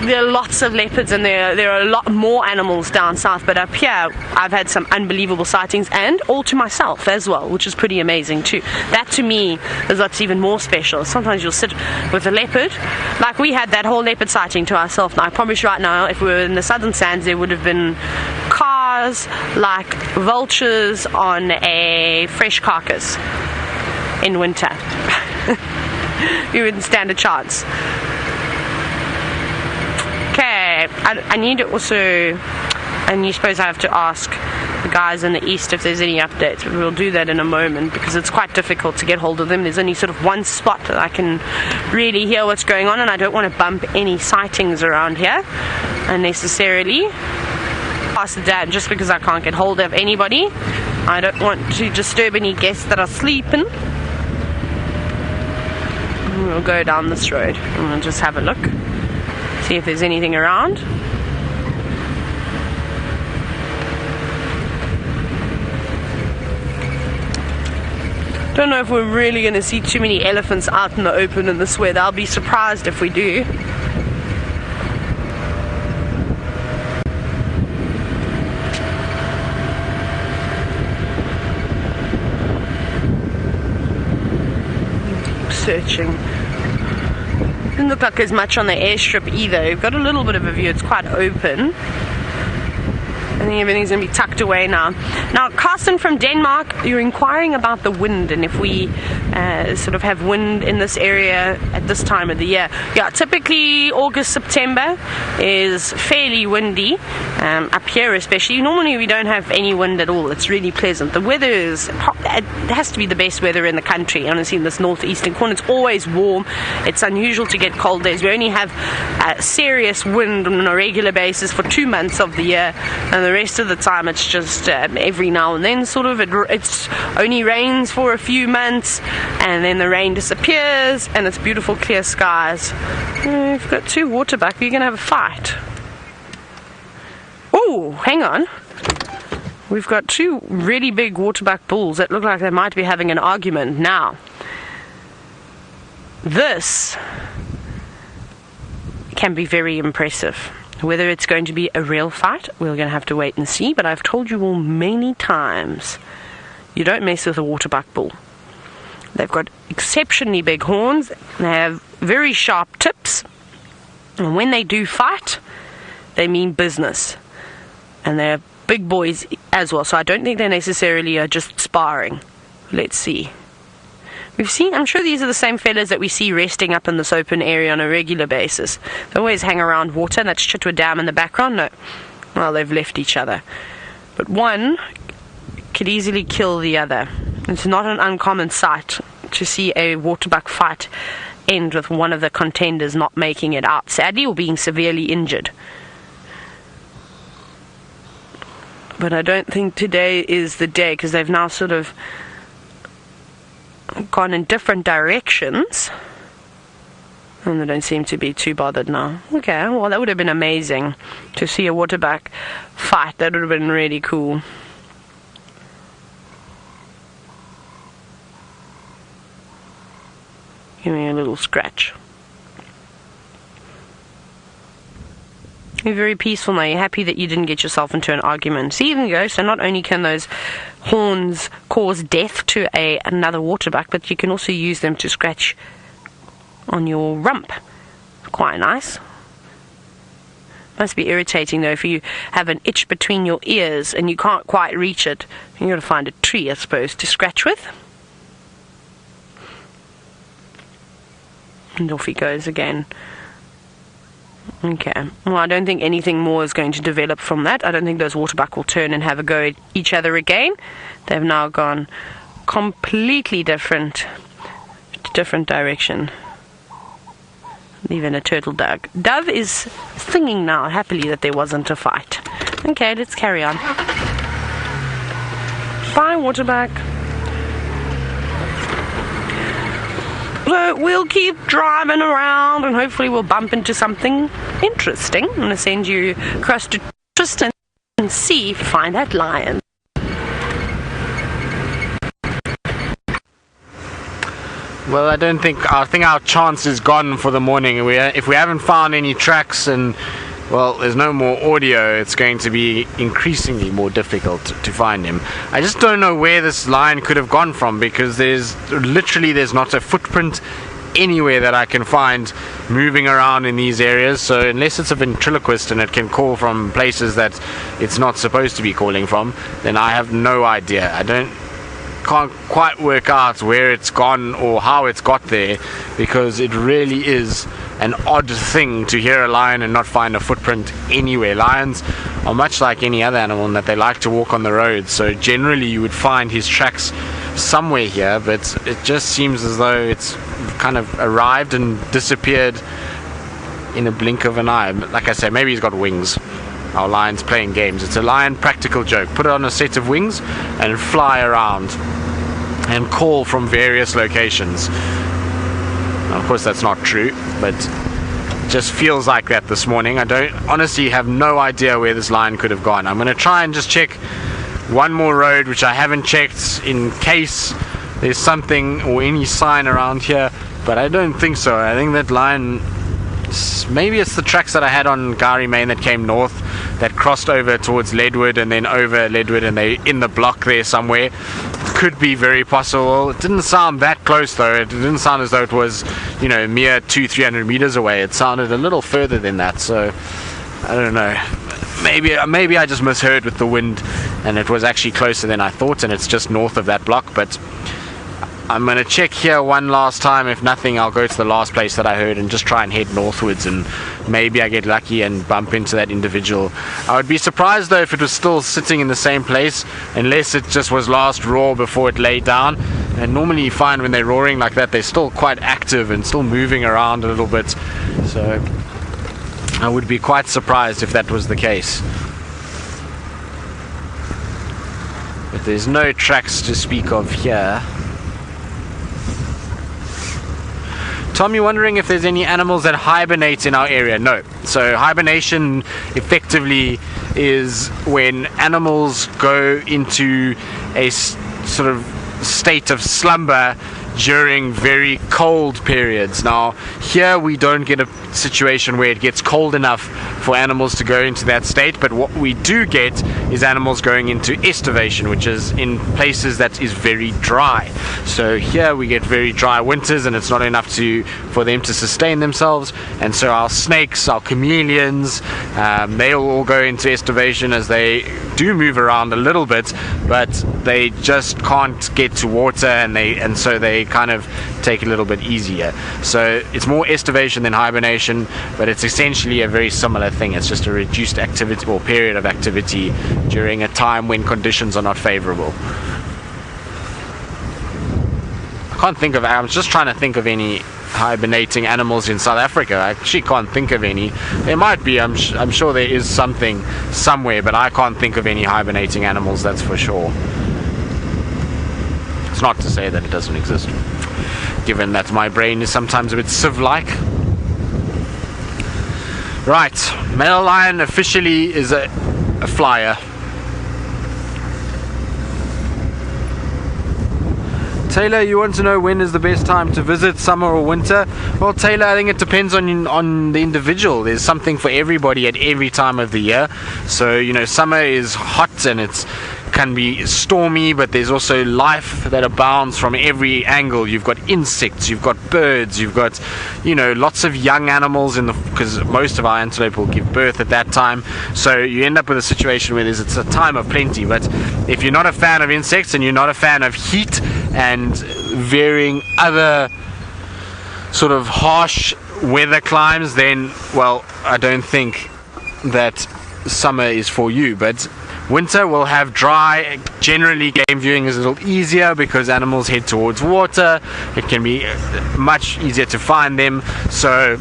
there are lots of leopards, and there are a lot more animals down south, but up here I've had some unbelievable sightings, and all to myself as well, which is pretty amazing too. That to me is what's even more special. Sometimes you'll sit with a leopard, like we had that whole leopard sighting to ourselves. Now I promise you right now, if we were in the southern sands, there would have been cars like vultures on a fresh carcass in winter. You wouldn't stand a chance. Okay, I need to also, and you suppose I have to ask the guys in the east if there's any updates, but we'll do that in a moment because it's quite difficult to get hold of them. There's only sort of one spot that I can really hear what's going on, and I don't want to bump any sightings around here unnecessarily. Ask the dad, just because I can't get hold of anybody. I don't want to disturb any guests that are sleeping. We'll go down this road and we'll just have a look. See if there's anything around. Don't know if we're really going to see too many elephants out in the open in this weather. I'll be surprised if we do. Keep searching. Doesn't look like there's much on the airstrip either. We've got a little bit of a view. It's quite open. I think everything's going to be tucked away now. Now, Carsten from Denmark, you're inquiring about the wind and if we sort of have wind in this area at this time of the year. Yeah, typically August, September is fairly windy, up here especially. Normally we don't have any wind at all. It's really pleasant. The weather is, it has to be the best weather in the country. Honestly, in this northeastern corner, it's always warm. It's unusual to get cold days. We only have serious wind on a regular basis for 2 months of the year, and the rest of the time it's just every now and then sort of it's only rains for a few months and then the rain disappears and it's beautiful clear skies. We've got two Waterbuck. We're gonna have a fight. Oh, hang on, we've got two really big Waterbuck bulls that look like they might be having an argument. Now this can be very impressive. Whether it's going to be a real fight, we're going to have to wait and see, but I've told you all many times, you don't mess with a Waterbuck bull. They've got exceptionally big horns, they have very sharp tips, and when they do fight, they mean business. And they're big boys as well, so I don't think they necessarily are just sparring. Let's see. I'm sure these are the same fellas that we see resting up in this open area on a regular basis. They always hang around water, and that's Chitwa Dam in the background. No, well, they've left each other. But one could easily kill the other. It's not an uncommon sight to see a Waterbuck fight end with one of the contenders not making it out, sadly, or being severely injured. But I don't think today is the day, because they've now sort of gone in different directions, and they don't seem to be too bothered now. Okay, well, that would have been amazing to see a Waterbuck fight. That would have been really cool. Give me a little scratch. You're very peaceful now. You're happy that you didn't get yourself into an argument. See, even go. So not only can those horns cause death to another waterbuck, but you can also use them to scratch on your rump. Quite nice. Must be irritating though if you have an itch between your ears and you can't quite reach it. You got to find a tree, I suppose, to scratch with. And off he goes again. Okay, well, I don't think anything more is going to develop from that. I don't think those waterbuck will turn and have a go at each other again. They've now gone completely different direction. Even a turtle dove is singing now happily that there wasn't a fight. Okay, let's carry on. Bye, waterbuck. So we'll keep driving around and hopefully we'll bump into something interesting. I'm going to send you across to Tristan and see if you find that lion. Well, I think our chance is gone for the morning. If we haven't found any tracks and, well, there's no more audio, it's going to be increasingly more difficult to find him. I just don't know where this lion could have gone from, because there's not a footprint anywhere that I can find moving around in these areas. So unless it's a ventriloquist and it can call from places that it's not supposed to be calling from, then I have no idea. Can't quite work out where it's gone or how it's got there, because it really is an odd thing to hear a lion and not find a footprint anywhere. Lions are much like any other animal in that they like to walk on the road, so generally you would find his tracks somewhere here, but it just seems as though it's kind of arrived and disappeared in a blink of an eye. Like I say, maybe he's got wings. Our lion's playing games. It's a lion practical joke. Put it on a set of wings and fly around and call from various locations. Now, of course that's not true, but it just feels like that this morning. I honestly have no idea where this lion could have gone. I'm going to try and just check one more road which I haven't checked in case there's something or any sign around here, but I don't think so. I think that lion, maybe it's the tracks that I had on Gari Main that came north, that crossed over towards Leadwood and then over Leadwood, and they in the block there somewhere. Could be very possible. It didn't sound that close though. It didn't sound as though it was, mere 200-300 meters away. It sounded a little further than that, so I don't know. Maybe I just misheard with the wind and it was actually closer than I thought, and it's just north of that block. But I'm going to check here one last time. If nothing, I'll go to the last place that I heard and just try and head northwards, and maybe I get lucky and bump into that individual. I would be surprised though if it was still sitting in the same place, unless it just was last roar before it laid down. And normally you find when they're roaring like that, they're still quite active and still moving around a little bit. So I would be quite surprised if that was the case. But there's no tracks to speak of here. Tom, you're wondering if there's any animals that hibernate in our area? No. So hibernation effectively is when animals go into a sort of state of slumber during very cold periods. Now here we don't get a situation where it gets cold enough for animals to go into that state, but what we do get is animals going into estivation, which is in places that is very dry. So here we get very dry winters, and it's not enough for them to sustain themselves, and so our snakes, our chameleons, they'll all go into estivation, as they do move around a little bit, but they just can't get to water, and so they kind of take a little bit easier. So it's more estivation than hibernation, but it's essentially a very similar thing. It's just a reduced activity or period of activity during a time when conditions are not favorable. I'm just trying to think of any hibernating animals in South Africa. I actually can't think of any. There might be, I'm sure there is something somewhere, but I can't think of any hibernating animals, that's for sure. It's not to say that it doesn't exist, given that my brain is sometimes a bit sieve-like. Right, male lion officially is a flyer. Taylor, you want to know when is the best time to visit, summer or winter? Well, Taylor, I think it depends on the individual. There's something for everybody at every time of the year. So, you know, summer is hot and it can be stormy, but there's also life that abounds from every angle. You've got insects, you've got birds, you've got, you know, lots of young animals because most of our antelope will give birth at that time. So you end up with a situation where it's a time of plenty. But if you're not a fan of insects and you're not a fan of heat and varying other sort of harsh weather climes, then, well, I don't think that summer is for you. But winter will have dry. Generally, game viewing is a little easier because animals head towards water. It can be much easier to find them. So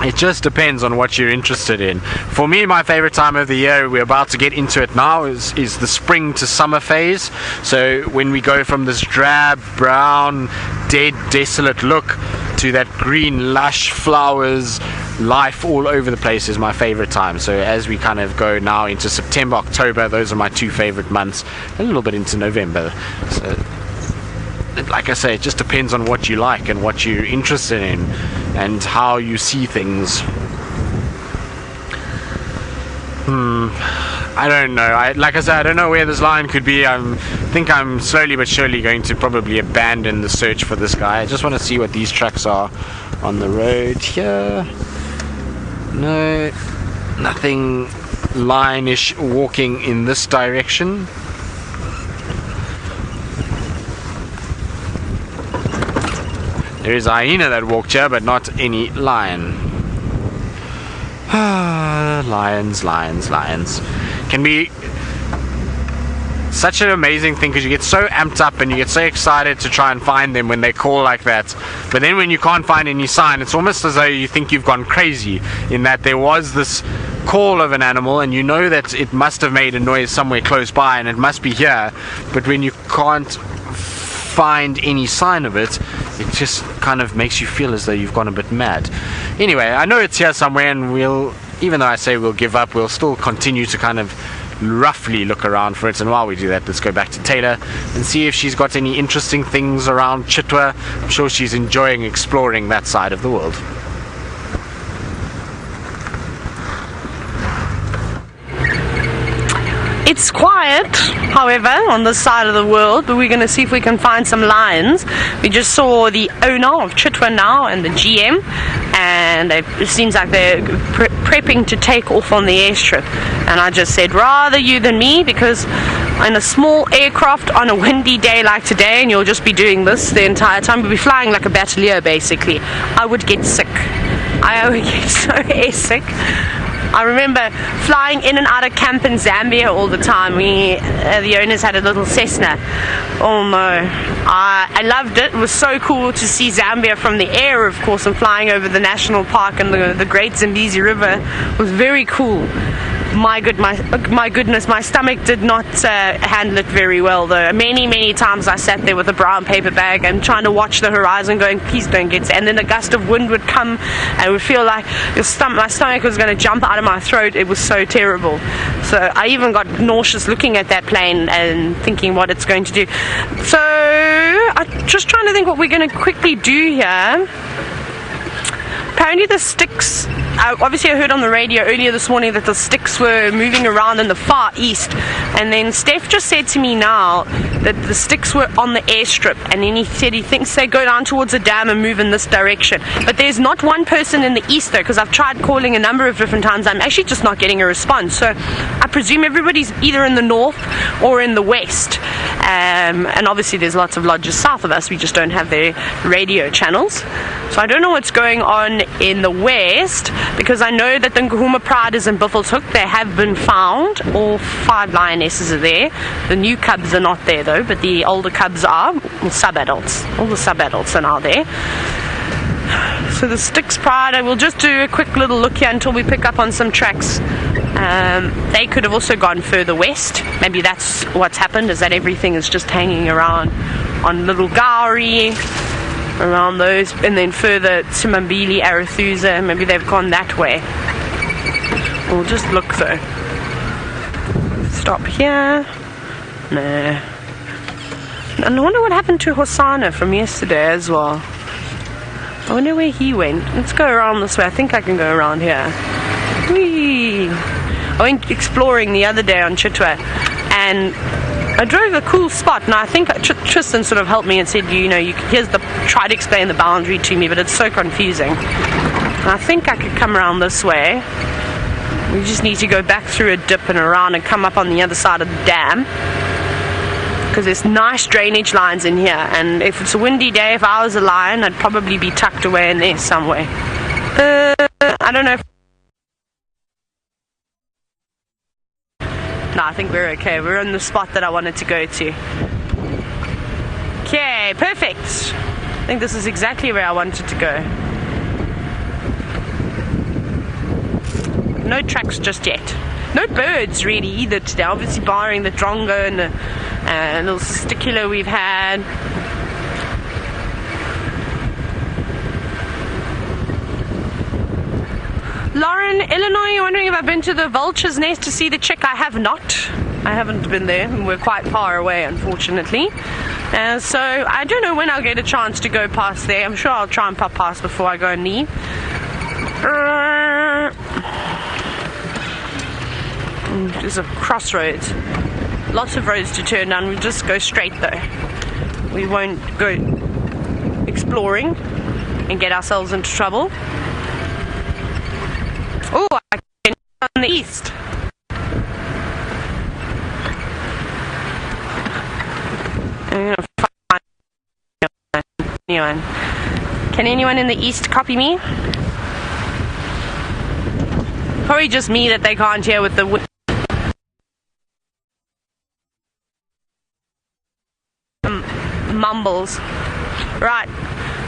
it just depends on what you're interested in. For me, my favorite time of the year, we're about to get into it now, is the spring to summer phase. So when we go from this drab, brown, dead, desolate look to that green, lush flowers, life all over the place is my favorite time. So as we kind of go now into September, October, those are my two favorite months, a little bit into November. So like I say, it just depends on what you like and what you're interested in and how you see things. I don't know. Like I said, I don't know where this lion could be. I think I'm slowly but surely going to probably abandon the search for this guy. I just want to see what these tracks are on the road here. No, nothing lionish walking in this direction. There is a hyena that walked here, but not any lion. Lions. Can be such an amazing thing because you get so amped up and you get so excited to try and find them when they call like that. But then when you can't find any sign, it's almost as though you think you've gone crazy, in that there was this call of an animal and you know that it must have made a noise somewhere close by and it must be here. But when you can't find any sign of it, it just kind of makes you feel as though you've gone a bit mad. Anyway, I know it's here somewhere, and we'll, even though I say we'll give up, we'll still continue to kind of roughly look around for it. And while we do that, let's go back to Taylor and see if she's got any interesting things around Chitwa. I'm sure she's enjoying exploring that side of the world. It's quiet, however, on this side of the world, but we're going to see if we can find some lions. We just saw the owner of Chitwa now and the GM, and it seems like they're prepping to take off on the airstrip. And I just said, rather you than me, because in a small aircraft on a windy day like today, and you'll just be doing this the entire time, we'll be flying like a battalier basically, I would get sick. I would get so airsick. I remember flying in and out of camp in Zambia all the time. The owners had a little Cessna. Oh no, I loved it. It was so cool to see Zambia from the air, of course, and flying over the national park and the Great Zambezi River was very cool. My goodness, my stomach did not handle it very well though. Many times I sat there with a brown paper bag and trying to watch the horizon going, please don't get sick. And then a gust of wind would come and it would feel like my stomach was going to jump out of my throat. It was so terrible. So I even got nauseous looking at that plane and thinking what it's going to do. So I'm just trying to think what we're going to quickly do here. Apparently the sticks, obviously I heard on the radio earlier this morning that the sticks were moving around in the far east, and then Steph just said to me now that the sticks were on the airstrip, and then he said he thinks they go down towards the dam and move in this direction. But there's not one person in the east though, because I've tried calling a number of different times. I'm actually just not getting a response, so I presume everybody's either in the north or in the west. And obviously there's lots of lodges south of us, we just don't have their radio channels. So I don't know what's going on in the west, because I know that the Ngahuma Pride is in Buffelshoek. They have been found. All 5 lionesses are there. The new cubs are not there though, but the older cubs are, well, sub-adults. All the sub-adults are now there. So the Styx Pride, I will just do a quick little look here until we pick up on some tracks. They could have also gone further west. Maybe that's what's happened, is that everything is just hanging around on Little Gowrie, around those, and then further to Mambili, Arathusa. Maybe they've gone that way. We'll just look though. Stop here. No. And I wonder what happened to Hosanna from yesterday as well. I wonder where he went. Let's go around this way. I think I can go around here. Whee! I went exploring the other day on Chitwa, and I drove a cool spot. Now I think Tristan sort of helped me and said, you know, try to explain the boundary to me, but it's so confusing. And I think I could come around this way. We just need to go back through a dip and around and come up on the other side of the dam, because there's nice drainage lines in here, and if it's a windy day, if I was a lion, I'd probably be tucked away in there somewhere. I don't know if... No, I think we're okay. We're in the spot that I wanted to go to. Okay, perfect. I think this is exactly where I wanted to go. No tracks just yet. No birds really either today, obviously barring the drongo and the little stickula we've had. Lauren, Illinois, you're wondering if I've been to the vulture's nest to see the chick. I have not. I haven't been there, and we're quite far away, unfortunately. So I don't know when I'll get a chance to go past there. I'm sure I'll try and pop past before I go and leave. There's a crossroads. Lots of roads to turn down. We just go straight though. We won't go exploring and get ourselves into trouble. Oh, I can on the east. I'm gonna find anyone. Can anyone in the east copy me? Probably just me that they can't hear with the mumbles. Right.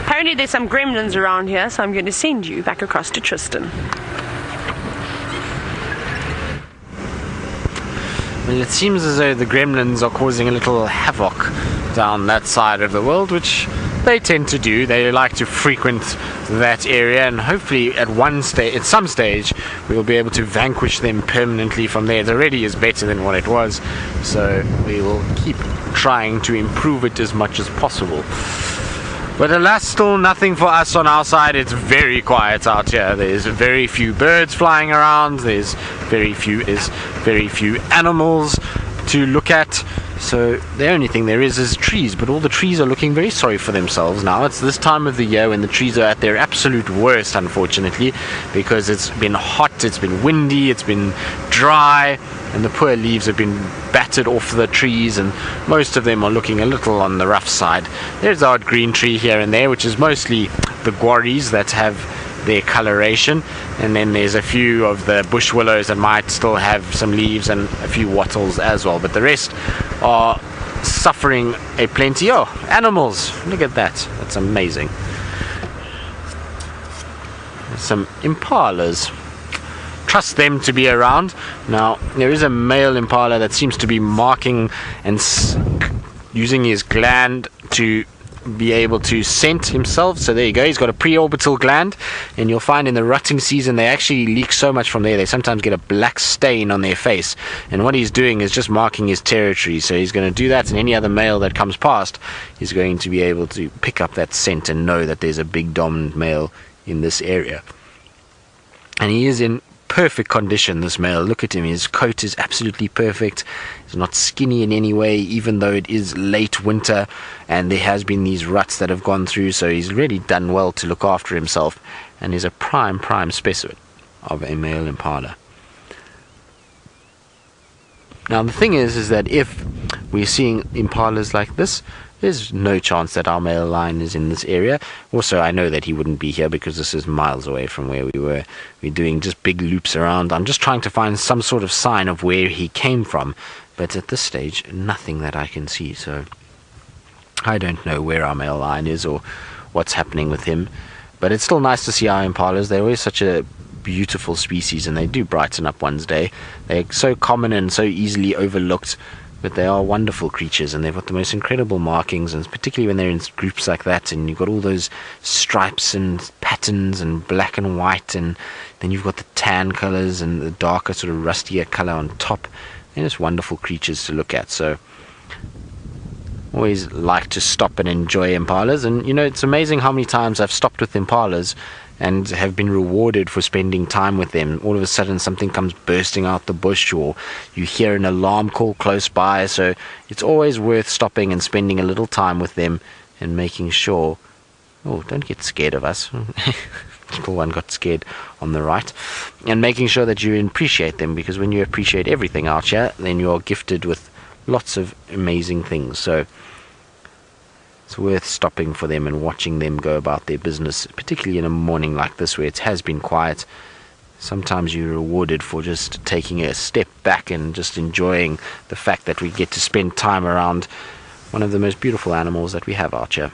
Apparently there's some gremlins around here, so I'm going to send you back across to Tristan. Well, it seems as though the gremlins are causing a little havoc down that side of the world, which they tend to do. They like to frequent that area, and hopefully at some stage we will be able to vanquish them permanently from there. It already is better than what it was, so we will keep trying to improve it as much as possible. But alas, still nothing for us on our side. It's very quiet out here. There's very few birds flying around. There's very few animals to look at. So the only thing there is trees, but all the trees are looking very sorry for themselves now. It's this time of the year when the trees are at their absolute worst, unfortunately, because it's been hot, it's been windy, it's been dry, and the poor leaves have been battered off the trees, and most of them are looking a little on the rough side. There's the odd green tree here and there, which is mostly the guaris that have their coloration, and then there's a few of the bush willows that might still have some leaves, and a few wattles as well, but the rest are suffering a plenty. Oh, animals, look at that, that's amazing. Some impalas, trust them to be around. Now there is a male impala that seems to be marking and using his gland to be able to scent himself. So there you go, he's got a preorbital gland, and you'll find in the rutting season they actually leak so much from there, they sometimes get a black stain on their face, and what he's doing is just marking his territory. So he's going to do that, and any other male that comes past is going to be able to pick up that scent and know that there's a big dominant male in this area. And he is in perfect condition, this male. Look at him, his coat is absolutely perfect. He's not skinny in any way, even though it is late winter and there has been these ruts that have gone through, so he's really done well to look after himself, and is a prime specimen of a male impala. Now the thing is that if we're seeing impalas like this, there's no chance that our male lion is in this area. Also, I know that he wouldn't be here because this is miles away from where we were. We're doing just big loops around. I'm just trying to find some sort of sign of where he came from, but at this stage, nothing that I can see. So I don't know where our male lion is or what's happening with him. But it's still nice to see our impalas. They're always such a beautiful species, and they do brighten up one's day. They're so common and so easily overlooked, but they are wonderful creatures, and they've got the most incredible markings, and particularly when they're in groups like that, and you've got all those stripes and patterns and black and white, and then you've got the tan colors and the darker sort of rustier color on top. They're just wonderful creatures to look at. So always like to stop and enjoy impalas, and it's amazing how many times I've stopped with impalas and have been rewarded for spending time with them. All of a sudden something comes bursting out the bush, or you hear an alarm call close by. So it's always worth stopping and spending a little time with them and making sure, oh, don't get scared of us. Little one got scared on the right. And making sure that you appreciate them, because when you appreciate everything out here, then you're gifted with lots of amazing things. So it's worth stopping for them and watching them go about their business, particularly in a morning like this where it has been quiet. Sometimes you're rewarded for just taking a step back and just enjoying the fact that we get to spend time around one of the most beautiful animals that we have out here.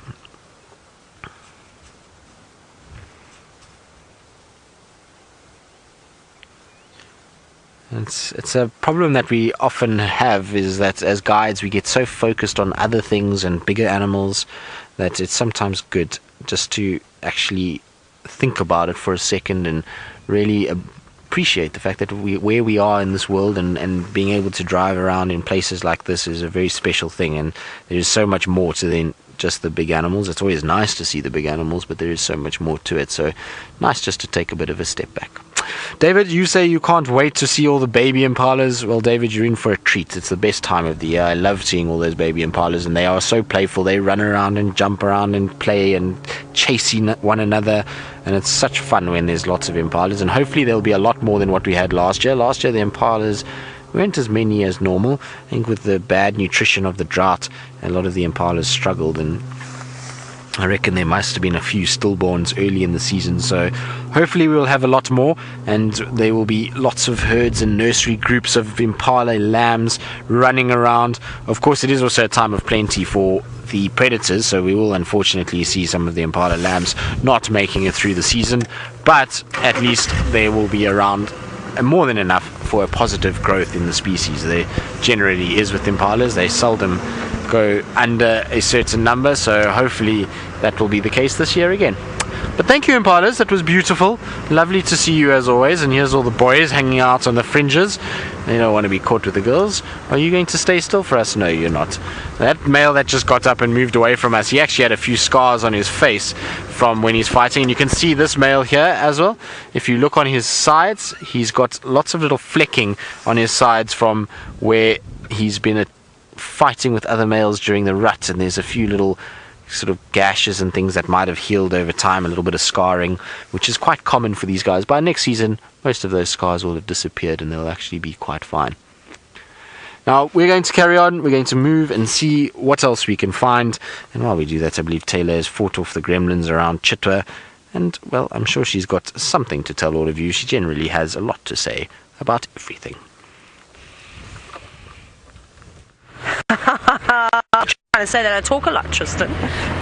It's a problem that we often have, is that as guides we get so focused on other things and bigger animals that it's sometimes good just to actually think about it for a second and really appreciate the fact that where we are in this world, and being able to drive around in places like this is a very special thing, and there is so much more to than just the big animals. It's always nice to see the big animals, but there is so much more to it, so nice just to take a bit of a step back. David, you say you can't wait to see all the baby impalas. Well, David, you're in for a treat. It's the best time of the year. I love seeing all those baby impalas, and they are so playful. They run around and jump around and play and chase one another, and it's such fun when there's lots of impalas, and hopefully there'll be a lot more than what we had last year. Last year the impalas weren't as many as normal. I think with the bad nutrition of the drought, a lot of the impalas struggled, and I reckon there must have been a few stillborns early in the season, so hopefully we'll have a lot more, and there will be lots of herds and nursery groups of impala lambs running around. Of course, it is also a time of plenty for the predators, so we will unfortunately see some of the impala lambs not making it through the season, but at least there will be around more than enough for a positive growth in the species. There generally is with impalas. They seldom go under a certain number, so hopefully that will be the case this year again. But thank you, impalas, that was beautiful. Lovely to see you as always. And here's all the boys hanging out on the fringes. They don't want to be caught with the girls. Are you going to stay still for us? No, you're not. That male that just got up and moved away from us, he actually had a few scars on his face from when he's fighting, and you can see this male here as well. If you look on his sides, he's got lots of little flecking on his sides from where he's been fighting with other males during the rut, and there's a few little sort of gashes and things that might have healed over time, a little bit of scarring, which is quite common for these guys. By next season, most of those scars will have disappeared and they'll actually be quite fine. Now, we're going to carry on. We're going to move and see what else we can find. And while we do that, I believe Taylor has fought off the gremlins around Chitwa. And, well, I'm sure she's got something to tell all of you. She generally has a lot to say about everything. Trying to say that I talk a lot, Tristan.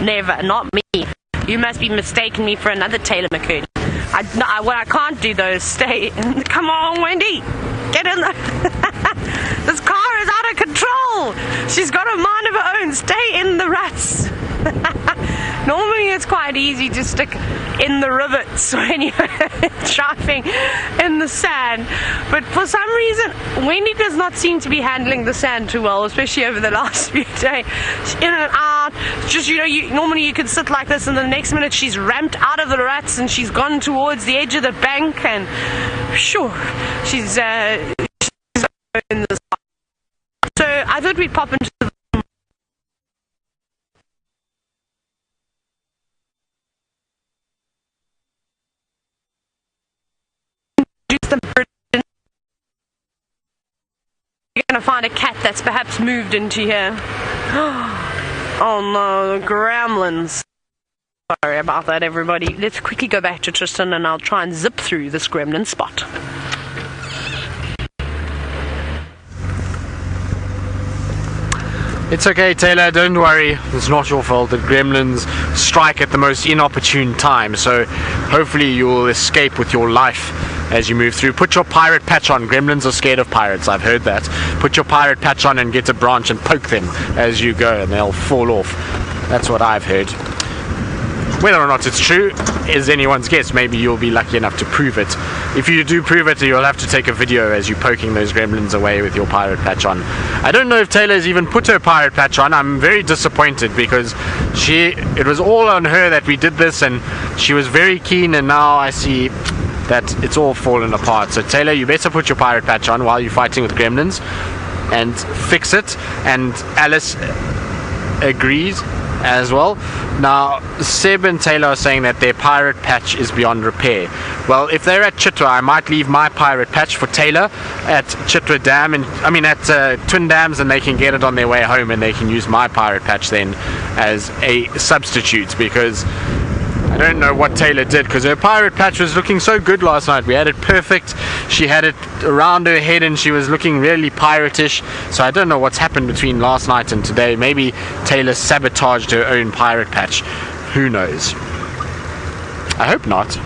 Never, not me. You must be mistaking me for another Taylor McCurdy. I can't do those. Stay. Come on, Wendy. Get in the... This car is out of control. She's got a mind of her own. Stay in the ruts. Normally it's quite easy to stick in the rivets when you're driving in the sand, but for some reason Wendy does not seem to be handling the sand too well, especially over the last few days. In and out, just, you know, normally you could sit like this and the next minute she's ramped out of the ruts and she's gone towards the edge of the bank, and sure, she's in the. So I thought we'd pop into the You're gonna find a cat that's perhaps moved into here. Oh no, the gremlins. Sorry about that, everybody. Let's quickly go back to Tristan and I'll try and zip through this gremlin spot. It's okay, Taylor, don't worry. It's not your fault that gremlins strike at the most inopportune time, so hopefully you will escape with your life as you move through. Put your pirate patch on. Gremlins are scared of pirates, I've heard that. Put your pirate patch on and get a branch and poke them as you go and they'll fall off. That's what I've heard. Whether or not it's true is anyone's guess. Maybe you'll be lucky enough to prove it. If you do prove it, you'll have to take a video as you poking those gremlins away with your pirate patch on. I don't know if Taylor's even put her pirate patch on. I'm very disappointed because it was all on her that we did this and she was very keen, and now I see that it's all fallen apart. So Taylor, you better put your pirate patch on while you're fighting with gremlins and fix it. And Alice agrees as well. Now Seb and Taylor are saying that their pirate patch is beyond repair. Well, if they're at Chitwa, I might leave my pirate patch for Taylor at Chitwa Dam, and I mean at Twin Dams, and they can get it on their way home and they can use my pirate patch then as a substitute, because I don't know what Taylor did, because her pirate patch was looking so good last night. We had it perfect. She had it around her head and she was looking really pirate-ish. So I don't know what's happened between last night and today. Maybe Taylor sabotaged her own pirate patch. Who knows? I hope not.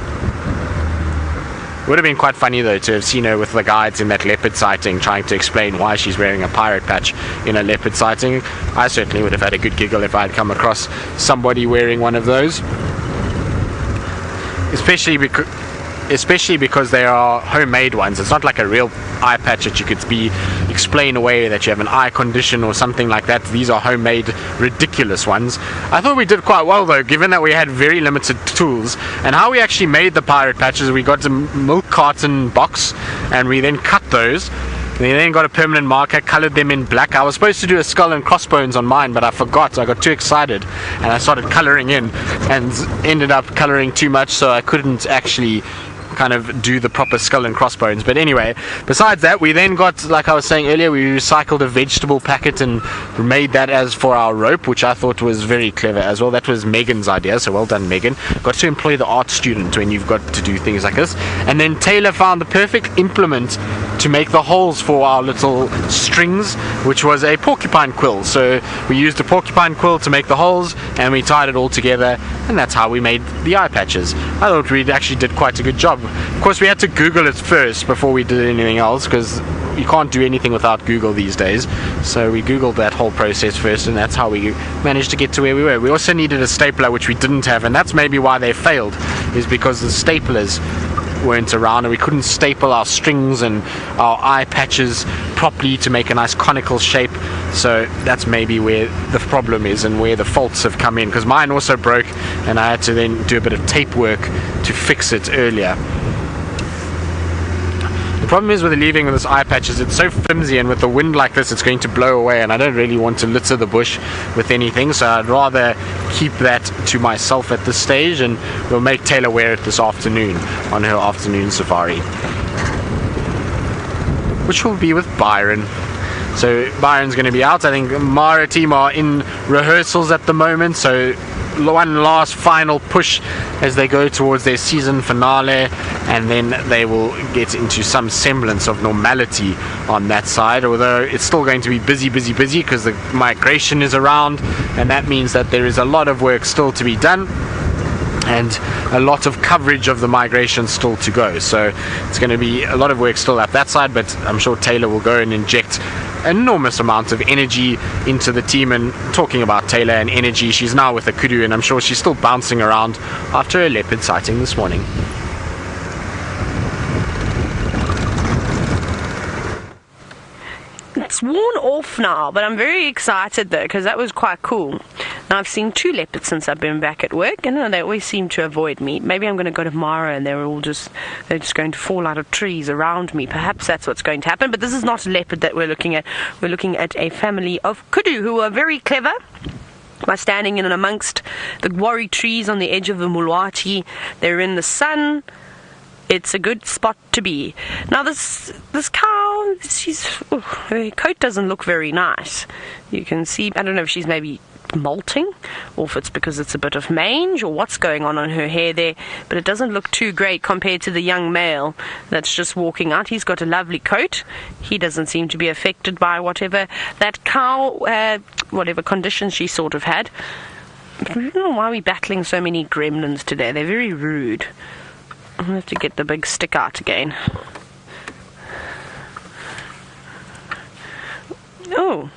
Would have been quite funny though to have seen her with the guides in that leopard sighting trying to explain why she's wearing a pirate patch in a leopard sighting. I certainly would have had a good giggle if I'd come across somebody wearing one of those. Especially because they are homemade ones. It's not like a real eye patch that you could explain away that you have an eye condition or something like that. These are homemade, ridiculous ones. I thought we did quite well though, given that we had very limited tools. And how we actually made the pirate patches, we got a milk carton box and we then cut those. We then got a permanent marker, coloured them in black. I was supposed to do a skull and crossbones on mine, but I forgot. I got too excited and I started colouring in and ended up colouring too much, so I couldn't actually kind of do the proper skull and crossbones. But anyway, besides that, we then got, like I was saying earlier, we recycled a vegetable packet and made that as for our rope, which I thought was very clever as well. That was Megan's idea, so well done, Megan. Got to employ the art student when you've got to do things like this. And then Taylor found the perfect implement to make the holes for our little strings, which was a porcupine quill. So we used a porcupine quill to make the holes and we tied it all together, and that's how we made the eye patches. I thought we actually did quite a good job. Of course, we had to Google it first before we did anything else, because you can't do anything without Google these days. So we Googled that whole process first, and that's how we managed to get to where we were. We also needed a stapler, which we didn't have, and that's maybe why they failed, is because the staplers weren't around and we couldn't staple our strings and our eye patches properly to make a nice conical shape. So that's maybe where the problem is and where the faults have come in, because mine also broke and I had to then do a bit of tape work to fix it earlier. The problem is with leaving this eye patch is it's so flimsy, and with the wind like this it's going to blow away, and I don't really want to litter the bush with anything, so I'd rather keep that to myself at this stage, and we'll make Taylor wear it this afternoon on her afternoon safari, which will be with Byron. So Byron's going to be out. I think Mara team are in rehearsals at the moment, so one last final push as they go towards their season finale, and then they will get into some semblance of normality on that side, although it's still going to be busy because the migration is around, and that means that there is a lot of work still to be done and a lot of coverage of the migration still to go. So it's going to be a lot of work still at that side, but I'm sure Taylor will go and inject enormous amount of energy into the team. And talking about Taylor and energy, she's now with a kudu, and I'm sure she's still bouncing around after a leopard sighting this morning. It's worn off now, but I'm very excited though, because that was quite cool. Now I've seen 2 leopards since I've been back at work, and they always seem to avoid me. Maybe I'm going to go tomorrow and they're just going to fall out of trees around me. Perhaps that's what's going to happen, but this is not a leopard that we're looking at. We're looking at a family of kudu who are very clever by standing in and amongst the wari trees on the edge of the mulwati. They're in the sun. It's a good spot to be. Now this cow, her coat doesn't look very nice. You can see, I don't know if she's maybe molting, or if it's because it's a bit of mange, or what's going on her hair there, but it doesn't look too great compared to the young male that's just walking out. He's got a lovely coat. He doesn't seem to be affected by whatever that cow, whatever conditions she sort of had. I don't know why we're battling so many gremlins today. They're very rude. I'm going to have to get the big stick out again. Oh,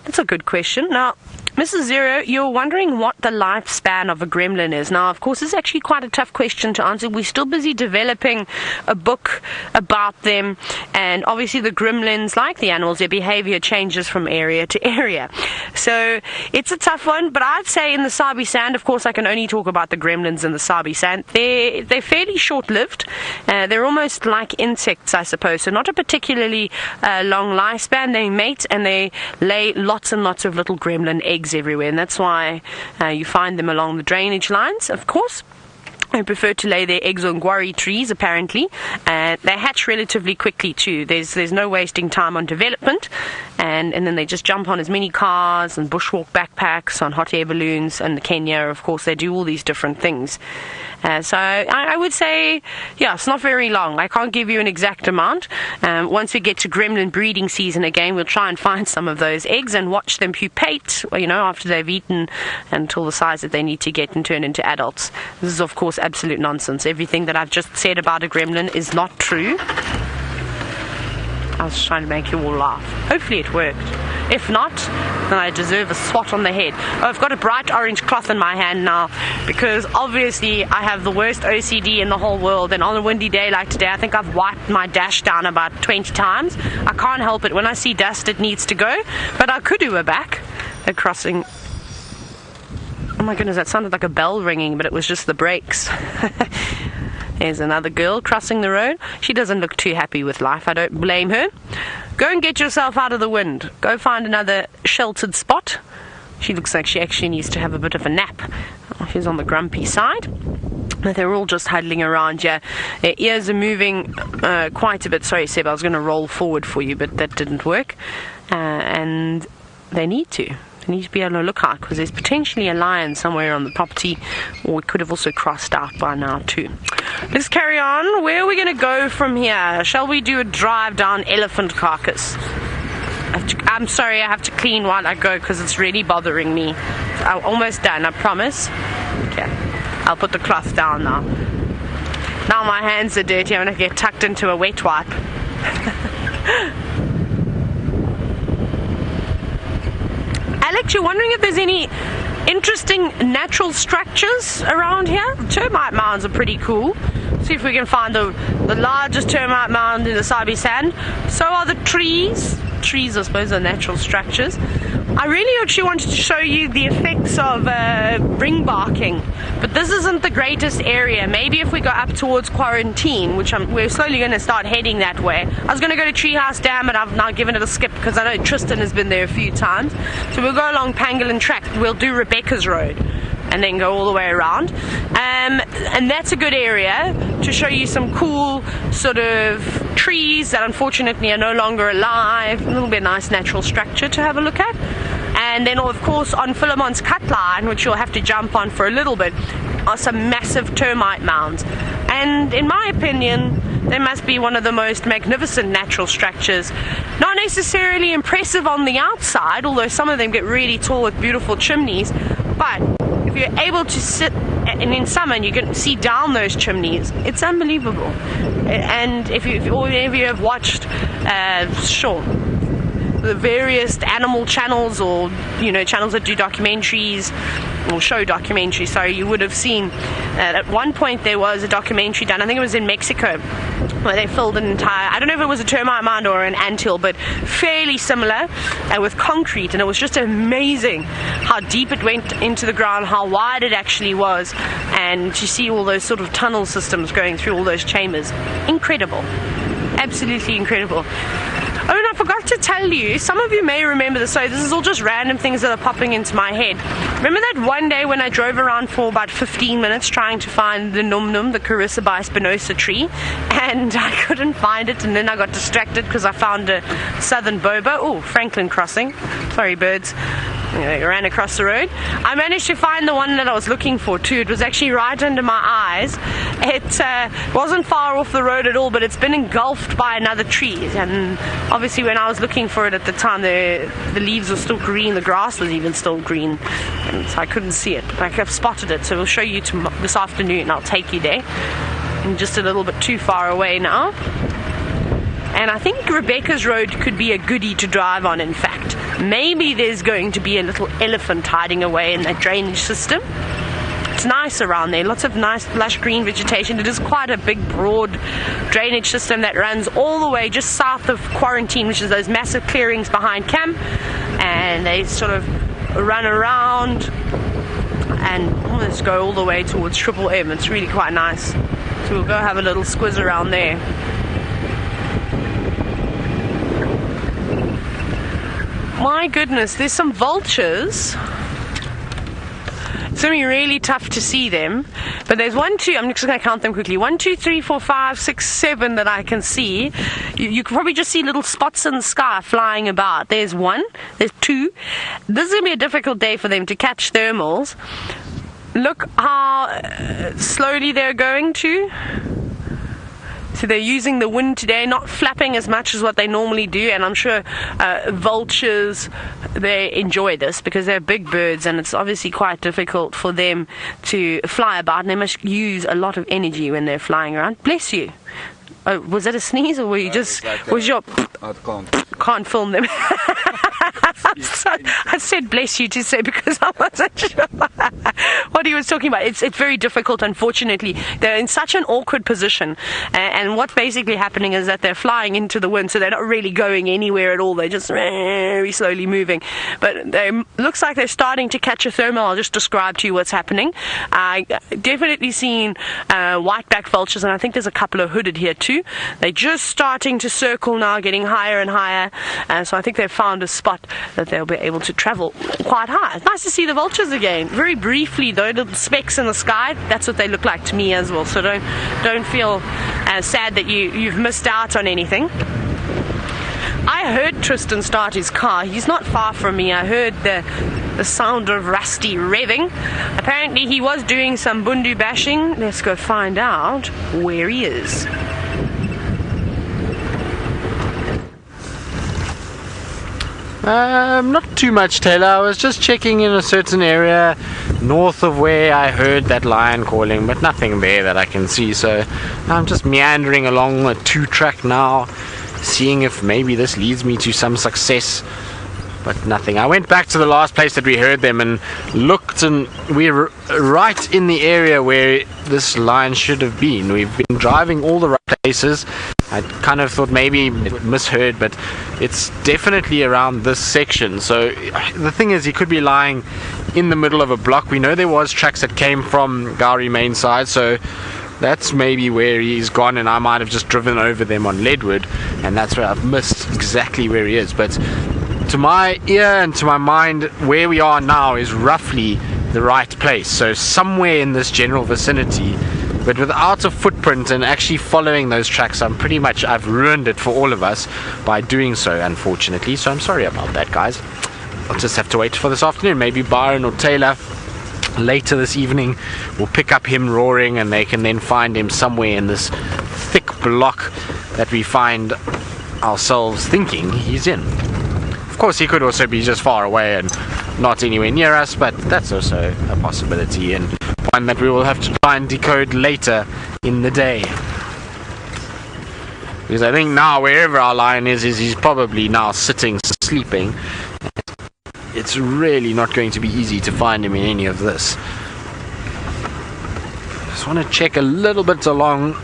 that's a good question. Now, Mrs. Zero, you're wondering what the lifespan of a gremlin is. Now, of course, it's actually quite a tough question to answer. We're still busy developing a book about them, and obviously the gremlins, like the animals, their behavior changes from area to area. So it's a tough one, but I'd say in the Sabi sand, of course, I can only talk about the gremlins in the Sabi sand. They're fairly short-lived. They're almost like insects, I suppose, so not a particularly long lifespan. They mate and they lay lots and lots of little gremlin eggs everywhere, and that's why you find them along the drainage lines, of course. They prefer to lay their eggs on guarri trees, apparently, and they hatch relatively quickly too. There's no wasting time on development, and then they just jump on as many cars and bushwalk backpacks, on hot air balloons, and Kenya, of course, they do all these different things. So I would say, yeah, it's not very long. I can't give you an exact amount. Once we get to gremlin breeding season again, we'll try and find some of those eggs and watch them pupate, after they've eaten, until the size that they need to get and turn into adults. This is, of course, absolute nonsense. Everything that I've just said about a gremlin is not true. I was trying to make you all laugh. Hopefully it worked. If not, then I deserve a swat on the head. Oh, I've got a bright orange cloth in my hand now, because obviously I have the worst OCD in the whole world, and on a windy day like today, I think I've wiped my dash down about 20 times. I can't help it. When I see dust, it needs to go. But our kudu are back. They're crossing. Oh my goodness, that sounded like a bell ringing, but it was just the brakes. There's another girl crossing the road. She doesn't look too happy with life. I don't blame her. Go and get yourself out of the wind. Go find another sheltered spot. She looks like she actually needs to have a bit of a nap. She's on the grumpy side. But they're all just huddling around here. Their ears are moving quite a bit. Sorry, Seb, I was going to roll forward for you, but that didn't work. And they need to. Need to be on a lookout, because there's potentially a lion somewhere on the property, or we could have also crossed out by now too. Let's carry on. Where are we going to go from here? Shall we do a drive down Elephant Carcass? I'm sorry, I have to clean while I go, because it's really bothering me. I'm almost done, I promise. Okay, I'll put the cloth down now. Now my hands are dirty. I'm going to get tucked into a wet wipe. Alex, you're wondering if there's any interesting natural structures around here? Termite mounds are pretty cool. See if we can find the largest termite mound in the Sabi sand. So are the trees. Trees, I suppose, are natural structures. I really actually wanted to show you the effects of ring barking, but this isn't the greatest area. Maybe if we go up towards Quarantine, which we're slowly going to start heading that way. I was going to go to Treehouse Dam, but I've now given it a skip because I know Tristan has been there a few times. So we'll go along Pangolin Track. We'll do Rebecca's Road and then go all the way around. And that's a good area to show you some cool sort of trees that unfortunately are no longer alive. A little bit nice natural structure to have a look at. And then of course on Philemon's cut line, which you'll have to jump on for a little bit, are some massive termite mounds. And in my opinion, they must be one of the most magnificent natural structures. Not necessarily impressive on the outside, although some of them get really tall with beautiful chimneys, but if you're able to sit, and in summer you can see down those chimneys, it's unbelievable. And if you have watched, the various animal channels, or channels that do documentaries or show documentaries. So you would have seen at one point there was a documentary done, I think it was in Mexico, where they filled an entire, I don't know if it was a termite mound or an anthill, but fairly similar, with concrete, and it was just amazing how deep it went into the ground, how wide it actually was, and you see all those sort of tunnel systems going through all those chambers. Incredible, absolutely incredible. Oh, and I forgot to tell you, some of you may remember this, so this is all just random things that are popping into my head. Remember that one day when I drove around for about 15 minutes trying to find the num-num, the Cariciba spinosa tree, and I couldn't find it, and then I got distracted because I found a southern boba. Oh, Franklin crossing. Sorry, birds. They ran across the road. I managed to find the one that I was looking for too. It was actually right under my eyes. It wasn't far off the road at all, but it's been engulfed by another tree, and obviously when I was looking for it at the time, the leaves were still green, the grass was even still green, and so I couldn't see it, but I've spotted it, so we'll show you this afternoon. I'll take you there. I'm just a little bit too far away now. And I think Rebecca's Road could be a goodie to drive on, in fact. Maybe there's going to be a little elephant hiding away in that drainage system. It's nice around there, lots of nice lush green vegetation. It is quite a big broad drainage system that runs all the way just south of Quarantine, which is those massive clearings behind camp, and they sort of run around and almost go all the way towards Triple M. It's really quite nice. So we'll go have a little squiz around there. My goodness, there's some vultures. It's going to be really tough to see them, but there's 1, 2, I'm just going to count them quickly, 1, 2, 3, 4, 5, 6, 7 that I can see. You can probably just see little spots in the sky flying about. There's 1, there's 2. This is going to be a difficult day for them to catch thermals. Look how slowly they're going to. So they're using the wind today, not flapping as much as what they normally do, and I'm sure vultures, they enjoy this because they're big birds, and it's obviously quite difficult for them to fly about, and they must use a lot of energy when they're flying around. Bless you. Oh, was that a sneeze, or were you just, was your, can't film them. I said bless you to say because I wasn't sure what he was talking about. It's very difficult, unfortunately. They're in such an awkward position, and what's basically happening is that they're flying into the wind, so they're not really going anywhere at all. They're just very slowly moving, but they looks like they're starting to catch a thermal. I'll just describe to you what's happening. I definitely seen white-backed vultures, and I think there's a couple of hooded here too. They're just starting to circle now, getting higher and higher, so I think they've found a spot that they'll be able to travel quite high. It's nice to see the vultures again. Very briefly though, little specks in the sky. That's what they look like to me as well. So don't feel sad that you've missed out on anything. I heard Tristan start his car. He's not far from me. I heard the sound of Rusty revving. Apparently he was doing some bundu bashing. Let's go find out where he is. Not too much, Taylor. I was just checking in a certain area north of where I heard that lion calling, but nothing there that I can see, so I'm just meandering along a 2-track now, seeing if maybe this leads me to some success, but nothing. I went back to the last place that we heard them and looked, and we're right in the area where this lion should have been. We've been driving all the right places. I kind of thought maybe misheard, but it's definitely around this section. So the thing is, he could be lying in the middle of a block. We know there was tracks that came from Gowrie main side, so that's maybe where he's gone, and I might have just driven over them on Leadwood, and that's where I've missed exactly where he is. But to my ear and to my mind, where we are now is roughly the right place, so somewhere in this general vicinity, but without a footprint and actually following those tracks. I've ruined it for all of us by doing so, unfortunately, so I'm sorry about that, guys. I'll just have to wait for this afternoon. Maybe Byron or Taylor later this evening will pick up him roaring, and they can then find him somewhere in this thick block that we find ourselves thinking he's in. Of course, he could also be just far away and not anywhere near us, but that's also a possibility, and one that we will have to try and decode later in the day. Because I think now wherever our lion is he's probably now sitting, sleeping. It's really not going to be easy to find him in any of this. Just want to check a little bit along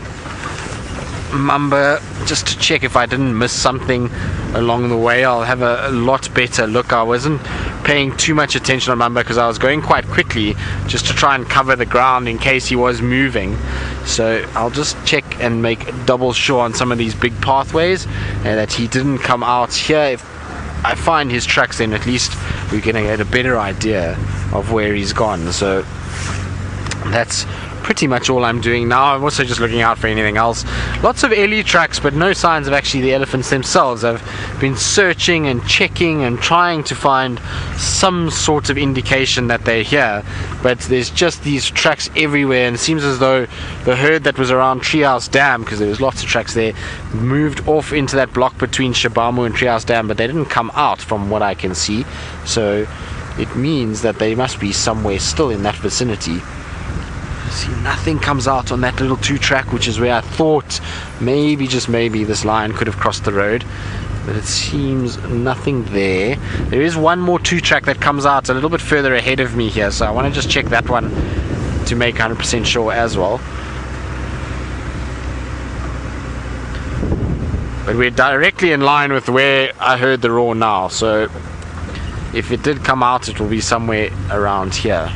Mamba, just to check if I didn't miss something along the way. I'll have a lot better look. I wasn't paying too much attention on Mamba because I was going quite quickly just to try and cover the ground in case he was moving. So I'll just check and make double sure on some of these big pathways that he didn't come out here. If I find his tracks, then at least we're going to get a better idea of where he's gone. So that's pretty much all I'm doing now. I'm also just looking out for anything else. Lots of ellie tracks, but no signs of actually the elephants themselves. I've been searching and checking and trying to find some sort of indication that they're here, but there's just these tracks everywhere, and it seems as though the herd that was around Treehouse Dam, because there was lots of tracks there, moved off into that block between Shabamu and Treehouse Dam, but they didn't come out from what I can see. So it means that they must be somewhere still in that vicinity. See, nothing comes out on that little 2-track, which is where I thought maybe, just maybe, this lion could have crossed the road, but it seems nothing there. There is one more 2-track that comes out a little bit further ahead of me here, so I want to just check that one to make 100% sure as well. But we're directly in line with where I heard the roar now, so if it did come out, it will be somewhere around here.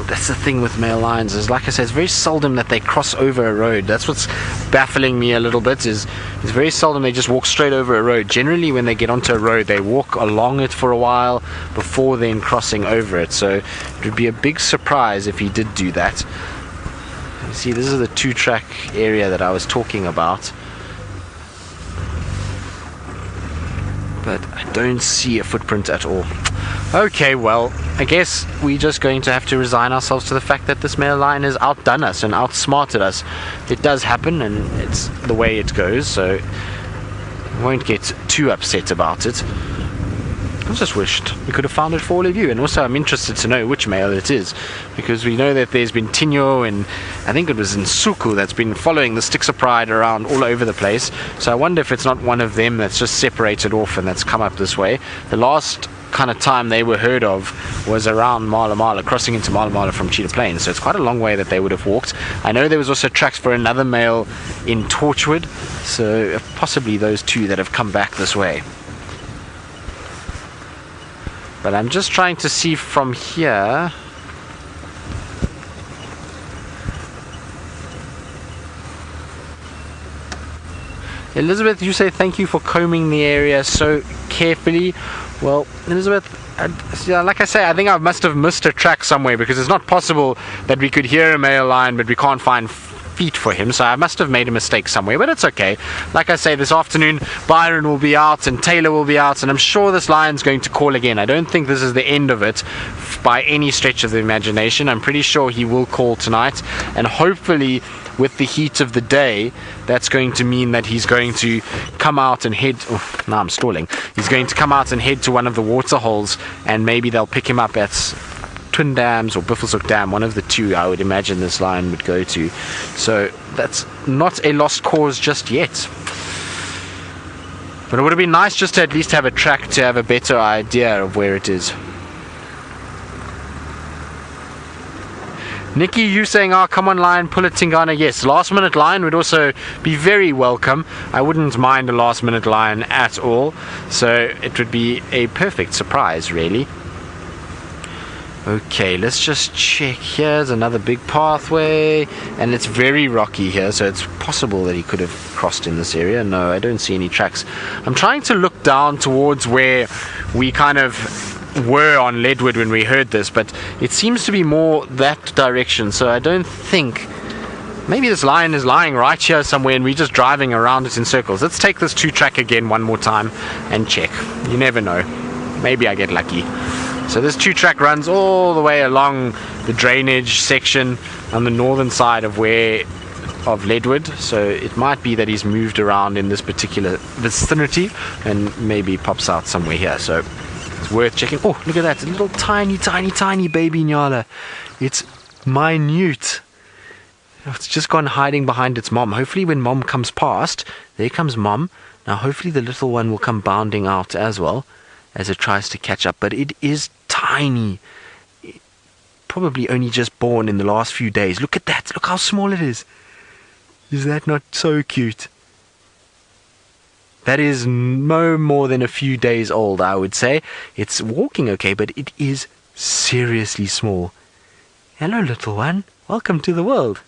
That's the thing with male lions, is like I said, it's very seldom that they cross over a road. That's what's baffling me a little bit, is it's very seldom they just walk straight over a road. Generally when they get onto a road, they walk along it for a while before then crossing over it. So it would be a big surprise if he did do that. You see, this is the 2-track area that I was talking about, but I don't see a footprint at all. Okay, well, I guess we're just going to have to resign ourselves to the fact that this male lion has outdone us and outsmarted us. It does happen, and it's the way it goes, so I won't get too upset about it. I just wished we could have found it for all of you, and also I'm interested to know which male it is, because we know that there's been Tinyo and I think it was Nsuku that's been following the Sticks of Pride around all over the place. So I wonder if it's not one of them that's just separated off and that's come up this way. The last kind of time they were heard of was around Mala Mala, crossing into Mala Mala from Cheetah Plains, so it's quite a long way that they would have walked. I know there was also tracks for another male in Torchwood, so possibly those two that have come back this way. But I'm just trying to see from here. Elizabeth, you say thank you for combing the area so carefully. Well, Elizabeth, like I say, I think I must have missed a track somewhere, because it's not possible that we could hear a male lion but we can't find feet for him, so I must have made a mistake somewhere, but it's okay. Like I say, this afternoon Byron will be out and Taylor will be out, and I'm sure this lion's going to call again. I don't think this is the end of it by any stretch of the imagination. I'm pretty sure he will call tonight, and hopefully with the heat of the day, that's going to mean that he's going to come out and head, oh, now I'm stalling, he's going to come out and head to one of the water holes, and maybe they'll pick him up at Twin Dams or Buffelshoek Dam, one of the two I would imagine this lion would go to. So that's not a lost cause just yet. But it would have been nice just to at least have a track to have a better idea of where it is. Nikki, you saying, oh, come on lion, pull a Tingana. Yes, last minute lion would also be very welcome. I wouldn't mind a last minute lion at all. So it would be a perfect surprise, really. Okay, let's just check. Here's another big pathway, and it's very rocky here, so it's possible that he could have crossed in this area. No, I don't see any tracks. I'm trying to look down towards where we kind of were on Leadwood when we heard this, but it seems to be more that direction, so I don't think, maybe this lion is lying right here somewhere and we're just driving around it in circles. Let's take this 2-track again one more time and check. You never know, maybe I get lucky. So this 2-track runs all the way along the drainage section on the northern side of Leadwood, so it might be that he's moved around in this particular vicinity and maybe pops out somewhere here. So it's worth checking. Oh, look at that, a little tiny baby Nyala. It's minute. It's just gone hiding behind its mom. Hopefully when mom comes past, there comes mom. Now hopefully the little one will come bounding out as well as it tries to catch up. But it is tiny. Probably only just born in the last few days. Look at that. Look how small it is. Is that not so cute? That is no more than a few days old, I would say. It's walking okay, but it is seriously small. Hello, little one. Welcome to the world.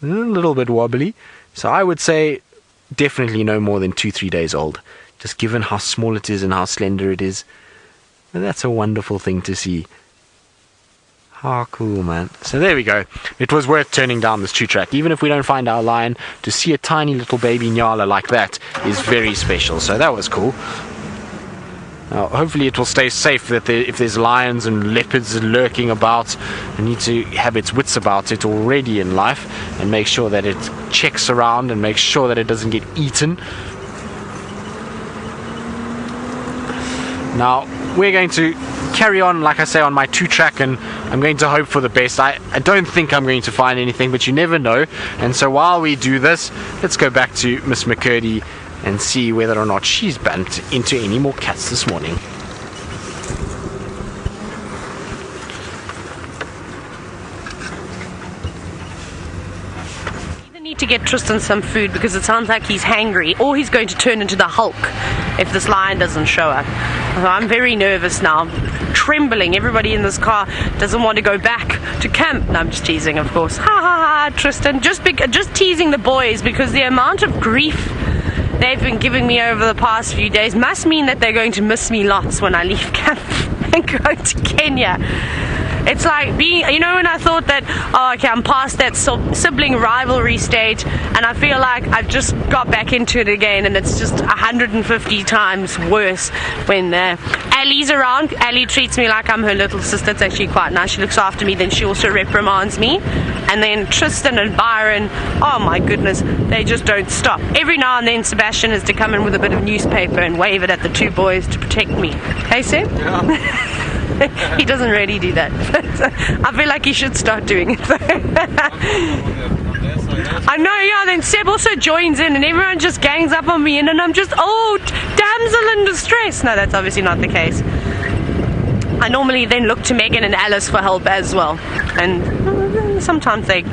A little bit wobbly. So I would say definitely no more than 2-3 days old. Just given how small it is and how slender it is. And that's a wonderful thing to see. How cool, man. So there we go. It was worth turning down this tree track. Even if we don't find our lion, to see a tiny little baby nyala like that is very special. So that was cool. Now, hopefully it will stay safe. That if there's lions and leopards lurking about, I need to have its wits about it already in life and make sure that it checks around and makes sure that it doesn't get eaten. Now, we're going to carry on, like I say, on my 2-track, and I'm going to hope for the best. I don't think I'm going to find anything, but you never know. And so while we do this, let's go back to Miss McCurdy and see whether or not she's bumped into any more cats this morning. To get Tristan some food because it sounds like he's hangry, or he's going to turn into the Hulk if this lion doesn't show up. So I'm very nervous now, trembling. Everybody in this car doesn't want to go back to camp. No, I'm just teasing, of course. Ha ha ha, Tristan. Just teasing the boys, because the amount of grief they've been giving me over the past few days must mean that they're going to miss me lots when I leave camp and go to Kenya. It's like being, you know, when I thought that, oh, okay, I'm past that sibling rivalry stage, and I feel like I've just got back into it again, and it's just 150 times worse when Allie's around. Allie treats me like I'm her little sister. It's actually quite nice. She looks after me, then she also reprimands me. And then Tristan and Byron, oh my goodness, they just don't stop. Every now and then Sebastian has to come in with a bit of newspaper and wave it at the two boys to protect me. Hey, Seb? Yeah. He doesn't really do that. I feel like he should start doing it though. I know, yeah, then Seb also joins in and everyone just gangs up on me, and then I'm just, oh, damsel in distress. No, that's obviously not the case. I normally then look to Megan and Alice for help as well. And sometimes they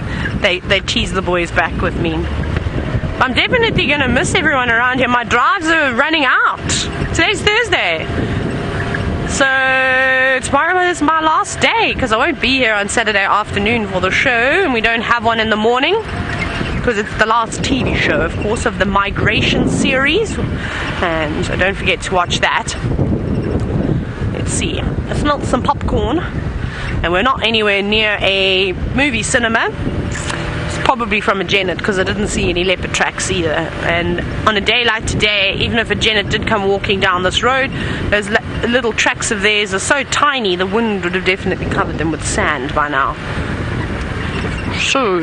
tease the boys back with me. I'm definitely going to miss everyone around here. My drives are running out. Today's Thursday. So tomorrow is my last day, because I won't be here on Saturday afternoon for the show, and we don't have one in the morning because it's the last TV show, of course, of the migration series, and so don't forget to watch that. Let's see, I smelled some popcorn, and we're not anywhere near a movie cinema. It's probably from a Janet, because I didn't see any leopard tracks either. And on a day like today, even if a Janet did come walking down this road, those little tracks of theirs are so tiny, the wind would have definitely covered them with sand by now. So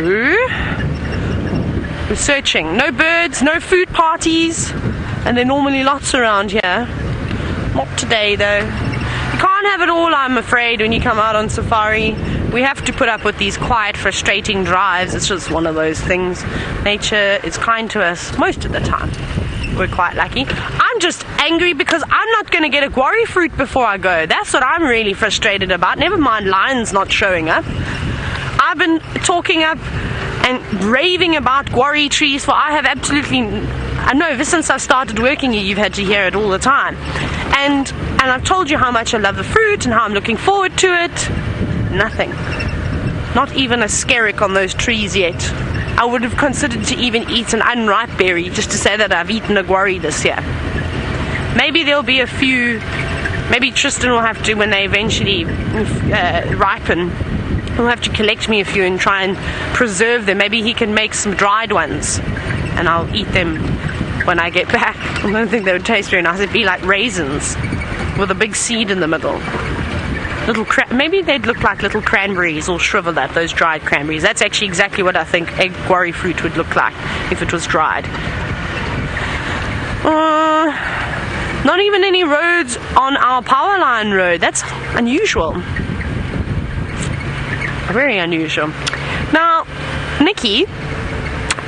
we're searching. No birds, no food parties, and there are normally lots around here. Not today though. You can't have it all, I'm afraid, when you come out on safari. We have to put up with these quiet, frustrating drives. It's just one of those things. Nature is kind to us most of the time. We're quite lucky. I'm just angry because I'm not going to get a guarri fruit before I go. That's what I'm really frustrated about. Never mind lions not showing up. I've been talking up and raving about guarri trees for I have absolutely, I know ever since I've started working here, you've had to hear it all the time. And I've told you how much I love the fruit and how I'm looking forward to it. Nothing. Not even a skerrick on those trees yet. I would have considered to even eat an unripe berry just to say that I've eaten a guarri this year. Maybe there'll be a few, maybe Tristan will have to, when they eventually ripen, he'll have to collect me a few and try and preserve them. Maybe he can make some dried ones and I'll eat them when I get back. I don't think they would taste very nice. It'd be like raisins with a big seed in the middle. Maybe they'd look like little cranberries, or shriveled up, those dried cranberries. That's actually exactly what I think a guarri fruit would look like if it was dried. Not even any roads on our power line road. That's unusual. Very unusual. Now, Nikki,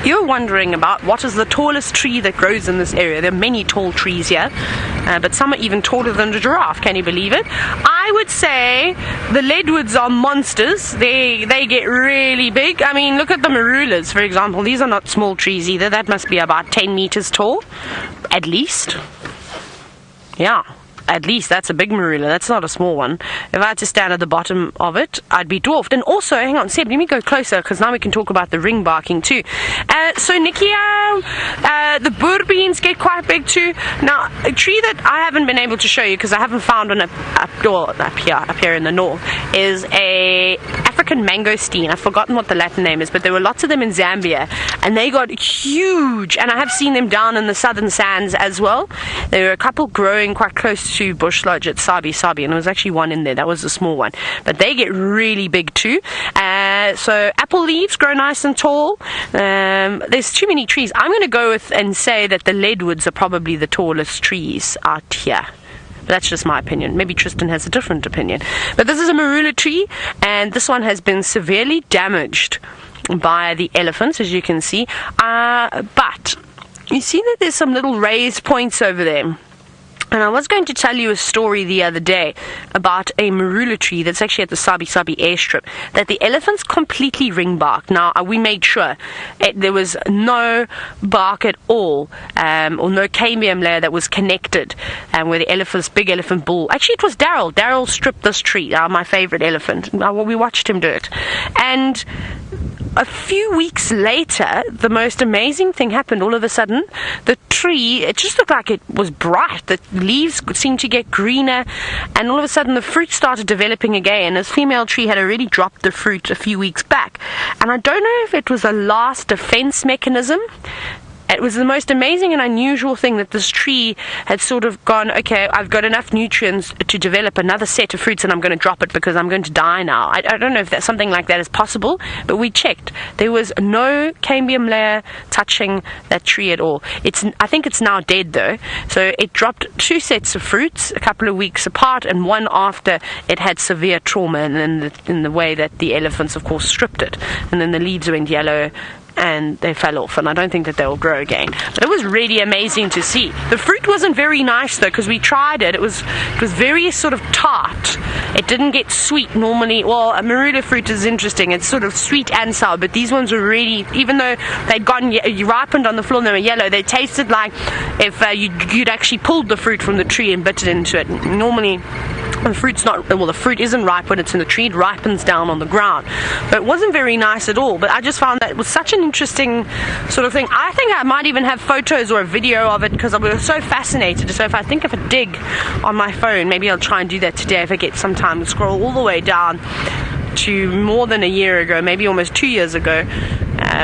you're wondering about what is the tallest tree that grows in this area. There are many tall trees here, but some are even taller than a giraffe. Can you believe it? I would say the leadwoods are monsters. They get really big. I mean, look at the marulas, for example. These are not small trees either. That must be about 10 meters tall, at least. Yeah. At least that's a big marula, that's not a small one. If I had to stand at the bottom of it, I'd be dwarfed. And also, hang on, Seb, let me go closer, because now we can talk about the ring barking too. So Nikki, the boerbeens get quite big too. Now, a tree that I haven't been able to show you, because I haven't found one up here in the north, is a African mangosteen. I've forgotten what the Latin name is, but there were lots of them in Zambia, and they got huge, and I have seen them down in the southern sands as well. There were a couple growing quite close to Bush Lodge at Sabi, and there was actually one in there. That was a small one, but they get really big too. So apple leaves grow nice and tall. There's too many trees. I'm going to go with and say that the leadwoods are probably the tallest trees out here. But that's just my opinion. Maybe Tristan has a different opinion. But this is a marula tree, and this one has been severely damaged by the elephants, as you can see. But you see that there's some little raised points over there. And I was going to tell you a story the other day about a marula tree that's actually at the Sabi airstrip that the elephants completely ring barked. Now, we made sure there was no bark at all, or no cambium layer that was connected where the big elephant bull. Actually, it was Daryl. Daryl stripped this tree, my favorite elephant. We watched him do it. And a few weeks later, the most amazing thing happened. All of a sudden, the tree, it just looked like it was bright. The leaves seemed to get greener, and all of a sudden the fruit started developing again. This female tree had already dropped the fruit a few weeks back, and I don't know if it was a last defense mechanism. It was the most amazing and unusual thing that this tree had sort of gone, okay, I've got enough nutrients to develop another set of fruits, and I'm going to drop it because I'm going to die now. I don't know if that something like that is possible, but we checked. There was no cambium layer touching that tree at all. I think it's now dead though. So it dropped 2 sets of fruits a couple of weeks apart, and one after it had severe trauma, and in the way that the elephants, of course, stripped it, and then the leaves went yellow and they fell off, and I don't think that they'll grow again. But it was really amazing to see. The fruit wasn't very nice though, because we tried it. It was very sort of tart. It didn't get sweet normally. Well, a marula fruit is interesting. It's sort of sweet and sour, but these ones were really, even though they'd gone ripened on the floor and they were yellow, they tasted like if you'd actually pulled the fruit from the tree and bit it into it. Normally, the fruit isn't ripe when it's in the tree. It ripens down on the ground. But it wasn't very nice at all. But I just found that it was such an interesting sort of thing. I think I might even have photos or a video of it, because I was so fascinated. So if I dig on my phone, maybe I'll try and do that today if I get some time to scroll all the way down to more than a year ago, maybe almost 2 years ago.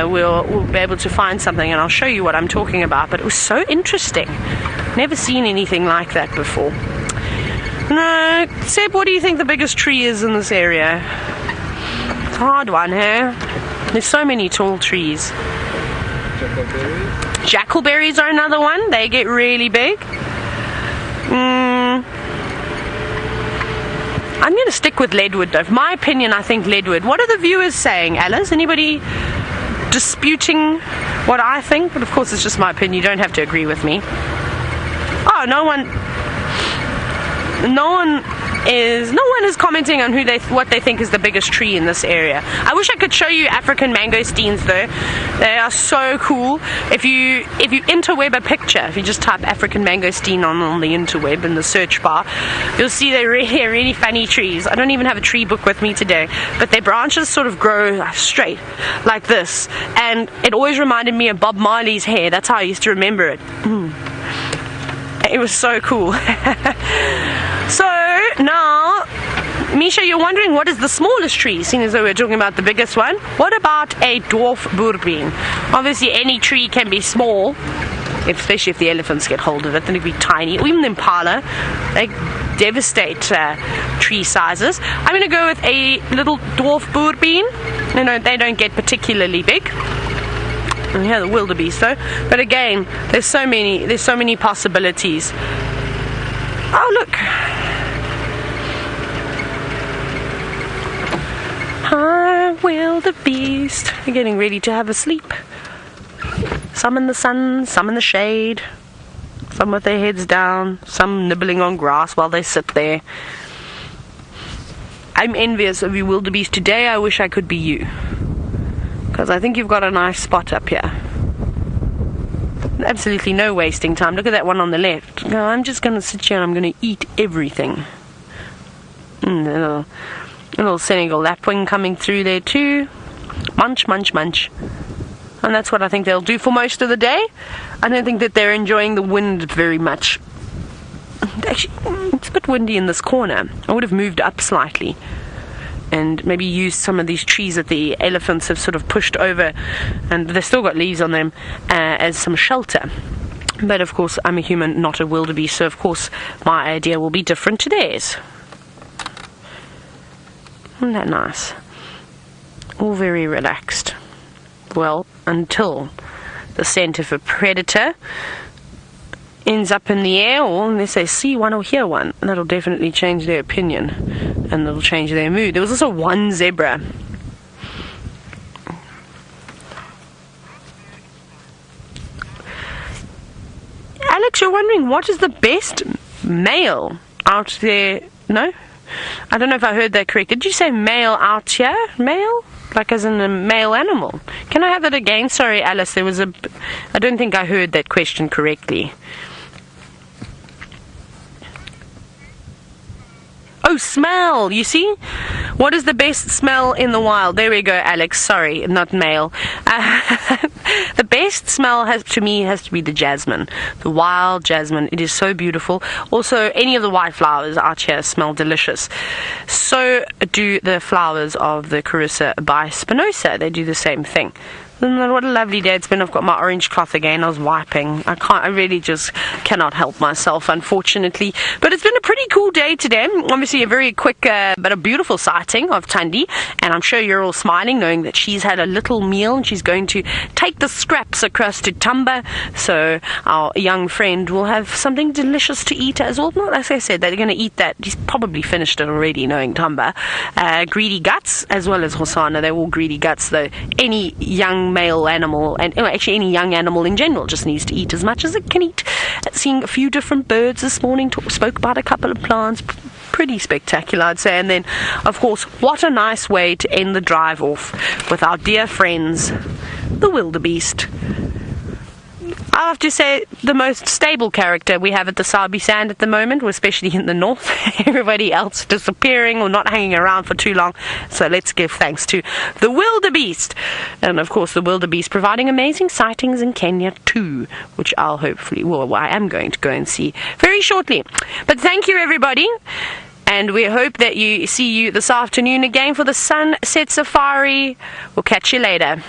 We'll be able to find something, and I'll show you what I'm talking about. But it was so interesting. Never seen anything like that before. No, Seb, what do you think the biggest tree is in this area? It's a hard one, huh? There's so many tall trees. Jackalberries are another one. They get really big. I'm going to stick with leadwood though. In my opinion, I think leadwood. What are the viewers saying, Alice? Anybody disputing what I think? But of course, it's just my opinion. You don't have to agree with me. Oh, no one is commenting on what they think is the biggest tree in this area. I wish I could show you African mangosteens though. They are so cool. If you interweb a picture, if you just type African mangosteen on the interweb in the search bar, you'll see they're really funny trees. I don't even have a tree book with me today, but their branches sort of grow straight like this, and it always reminded me of Bob Marley's hair. That's how I used to remember it. It was so cool. So now, Misha, you're wondering what is the smallest tree, seeing as though we're talking about the biggest one. What about a dwarf boerbeen? Obviously any tree can be small, especially if the elephants get hold of it, then it'd be tiny. Or even the impala, they devastate tree sizes. I'm going to go with a little dwarf boerbeen. They don't get particularly big. Yeah, the wildebeest though. But again, there's so many possibilities. Oh look, I will wildebeest. They're getting ready to have a sleep. Some in the sun, some in the shade, some with their heads down, some nibbling on grass while they sit there. I'm envious of you wildebeest today. I wish I could be you, because I think you've got a nice spot up here. Absolutely no wasting time. Look at that one on the left. No, I'm just going to sit here and I'm going to eat everything. A little Senegal lapwing coming through there too. Munch, munch, munch. And that's what I think they'll do for most of the day. I don't think that they're enjoying the wind very much. Actually, it's a bit windy in this corner. I would have moved up slightly and maybe used some of these trees that the elephants have sort of pushed over, and they've still got leaves on them, as some shelter. But of course, I'm a human, not a wildebeest, so of course my idea will be different to theirs. Isn't that nice? All very relaxed. Well, until the scent of a predator ends up in the air, or unless they see one or hear one, that'll definitely change their opinion and it'll change their mood. There was also one zebra. Alex, you're wondering what is the best male out there? No? I don't know if I heard that correct. Did you say male out here? Male? Like as in a male animal? Can I have that again? Sorry, Alice, I don't think I heard that question correctly. Oh, smell. You see? What is the best smell in the wild? There we go, Alex. Sorry, not male. The best smell has to be the jasmine. The wild jasmine. It is so beautiful. Also, any of the white flowers out here smell delicious. So do the flowers of the Kruger by Spinoza. They do the same thing. What a lovely day it's been. I've got my orange cloth again. I was wiping. I really just cannot help myself, unfortunately. But it's been a pretty cool day today. Obviously a very quick but a beautiful sighting of Thandi. And I'm sure you're all smiling knowing that she's had a little meal and she's going to take the scraps across to Tumba. So our young friend will have something delicious to eat as well. Not as I said, they're going to eat that. He's probably finished it already, knowing Tumba. Greedy guts as well as Hosanna. They're all greedy guts, though. Any young male animal, and actually any young animal in general, just needs to eat as much as it can eat. Seeing a few different birds this morning, spoke about a couple of plants. Pretty spectacular, I'd say. And then, of course, what a nice way to end the drive off with our dear friends, the wildebeest. I have to say, the most stable character we have at the Sabi Sand at the moment, especially in the north. Everybody else disappearing or not hanging around for too long. So let's give thanks to the wildebeest. And of course, the wildebeest providing amazing sightings in Kenya too, which I'll hopefully, well, I am going to go and see very shortly. But thank you, everybody. And we hope that you see you this afternoon again for the Sunset Safari. We'll catch you later.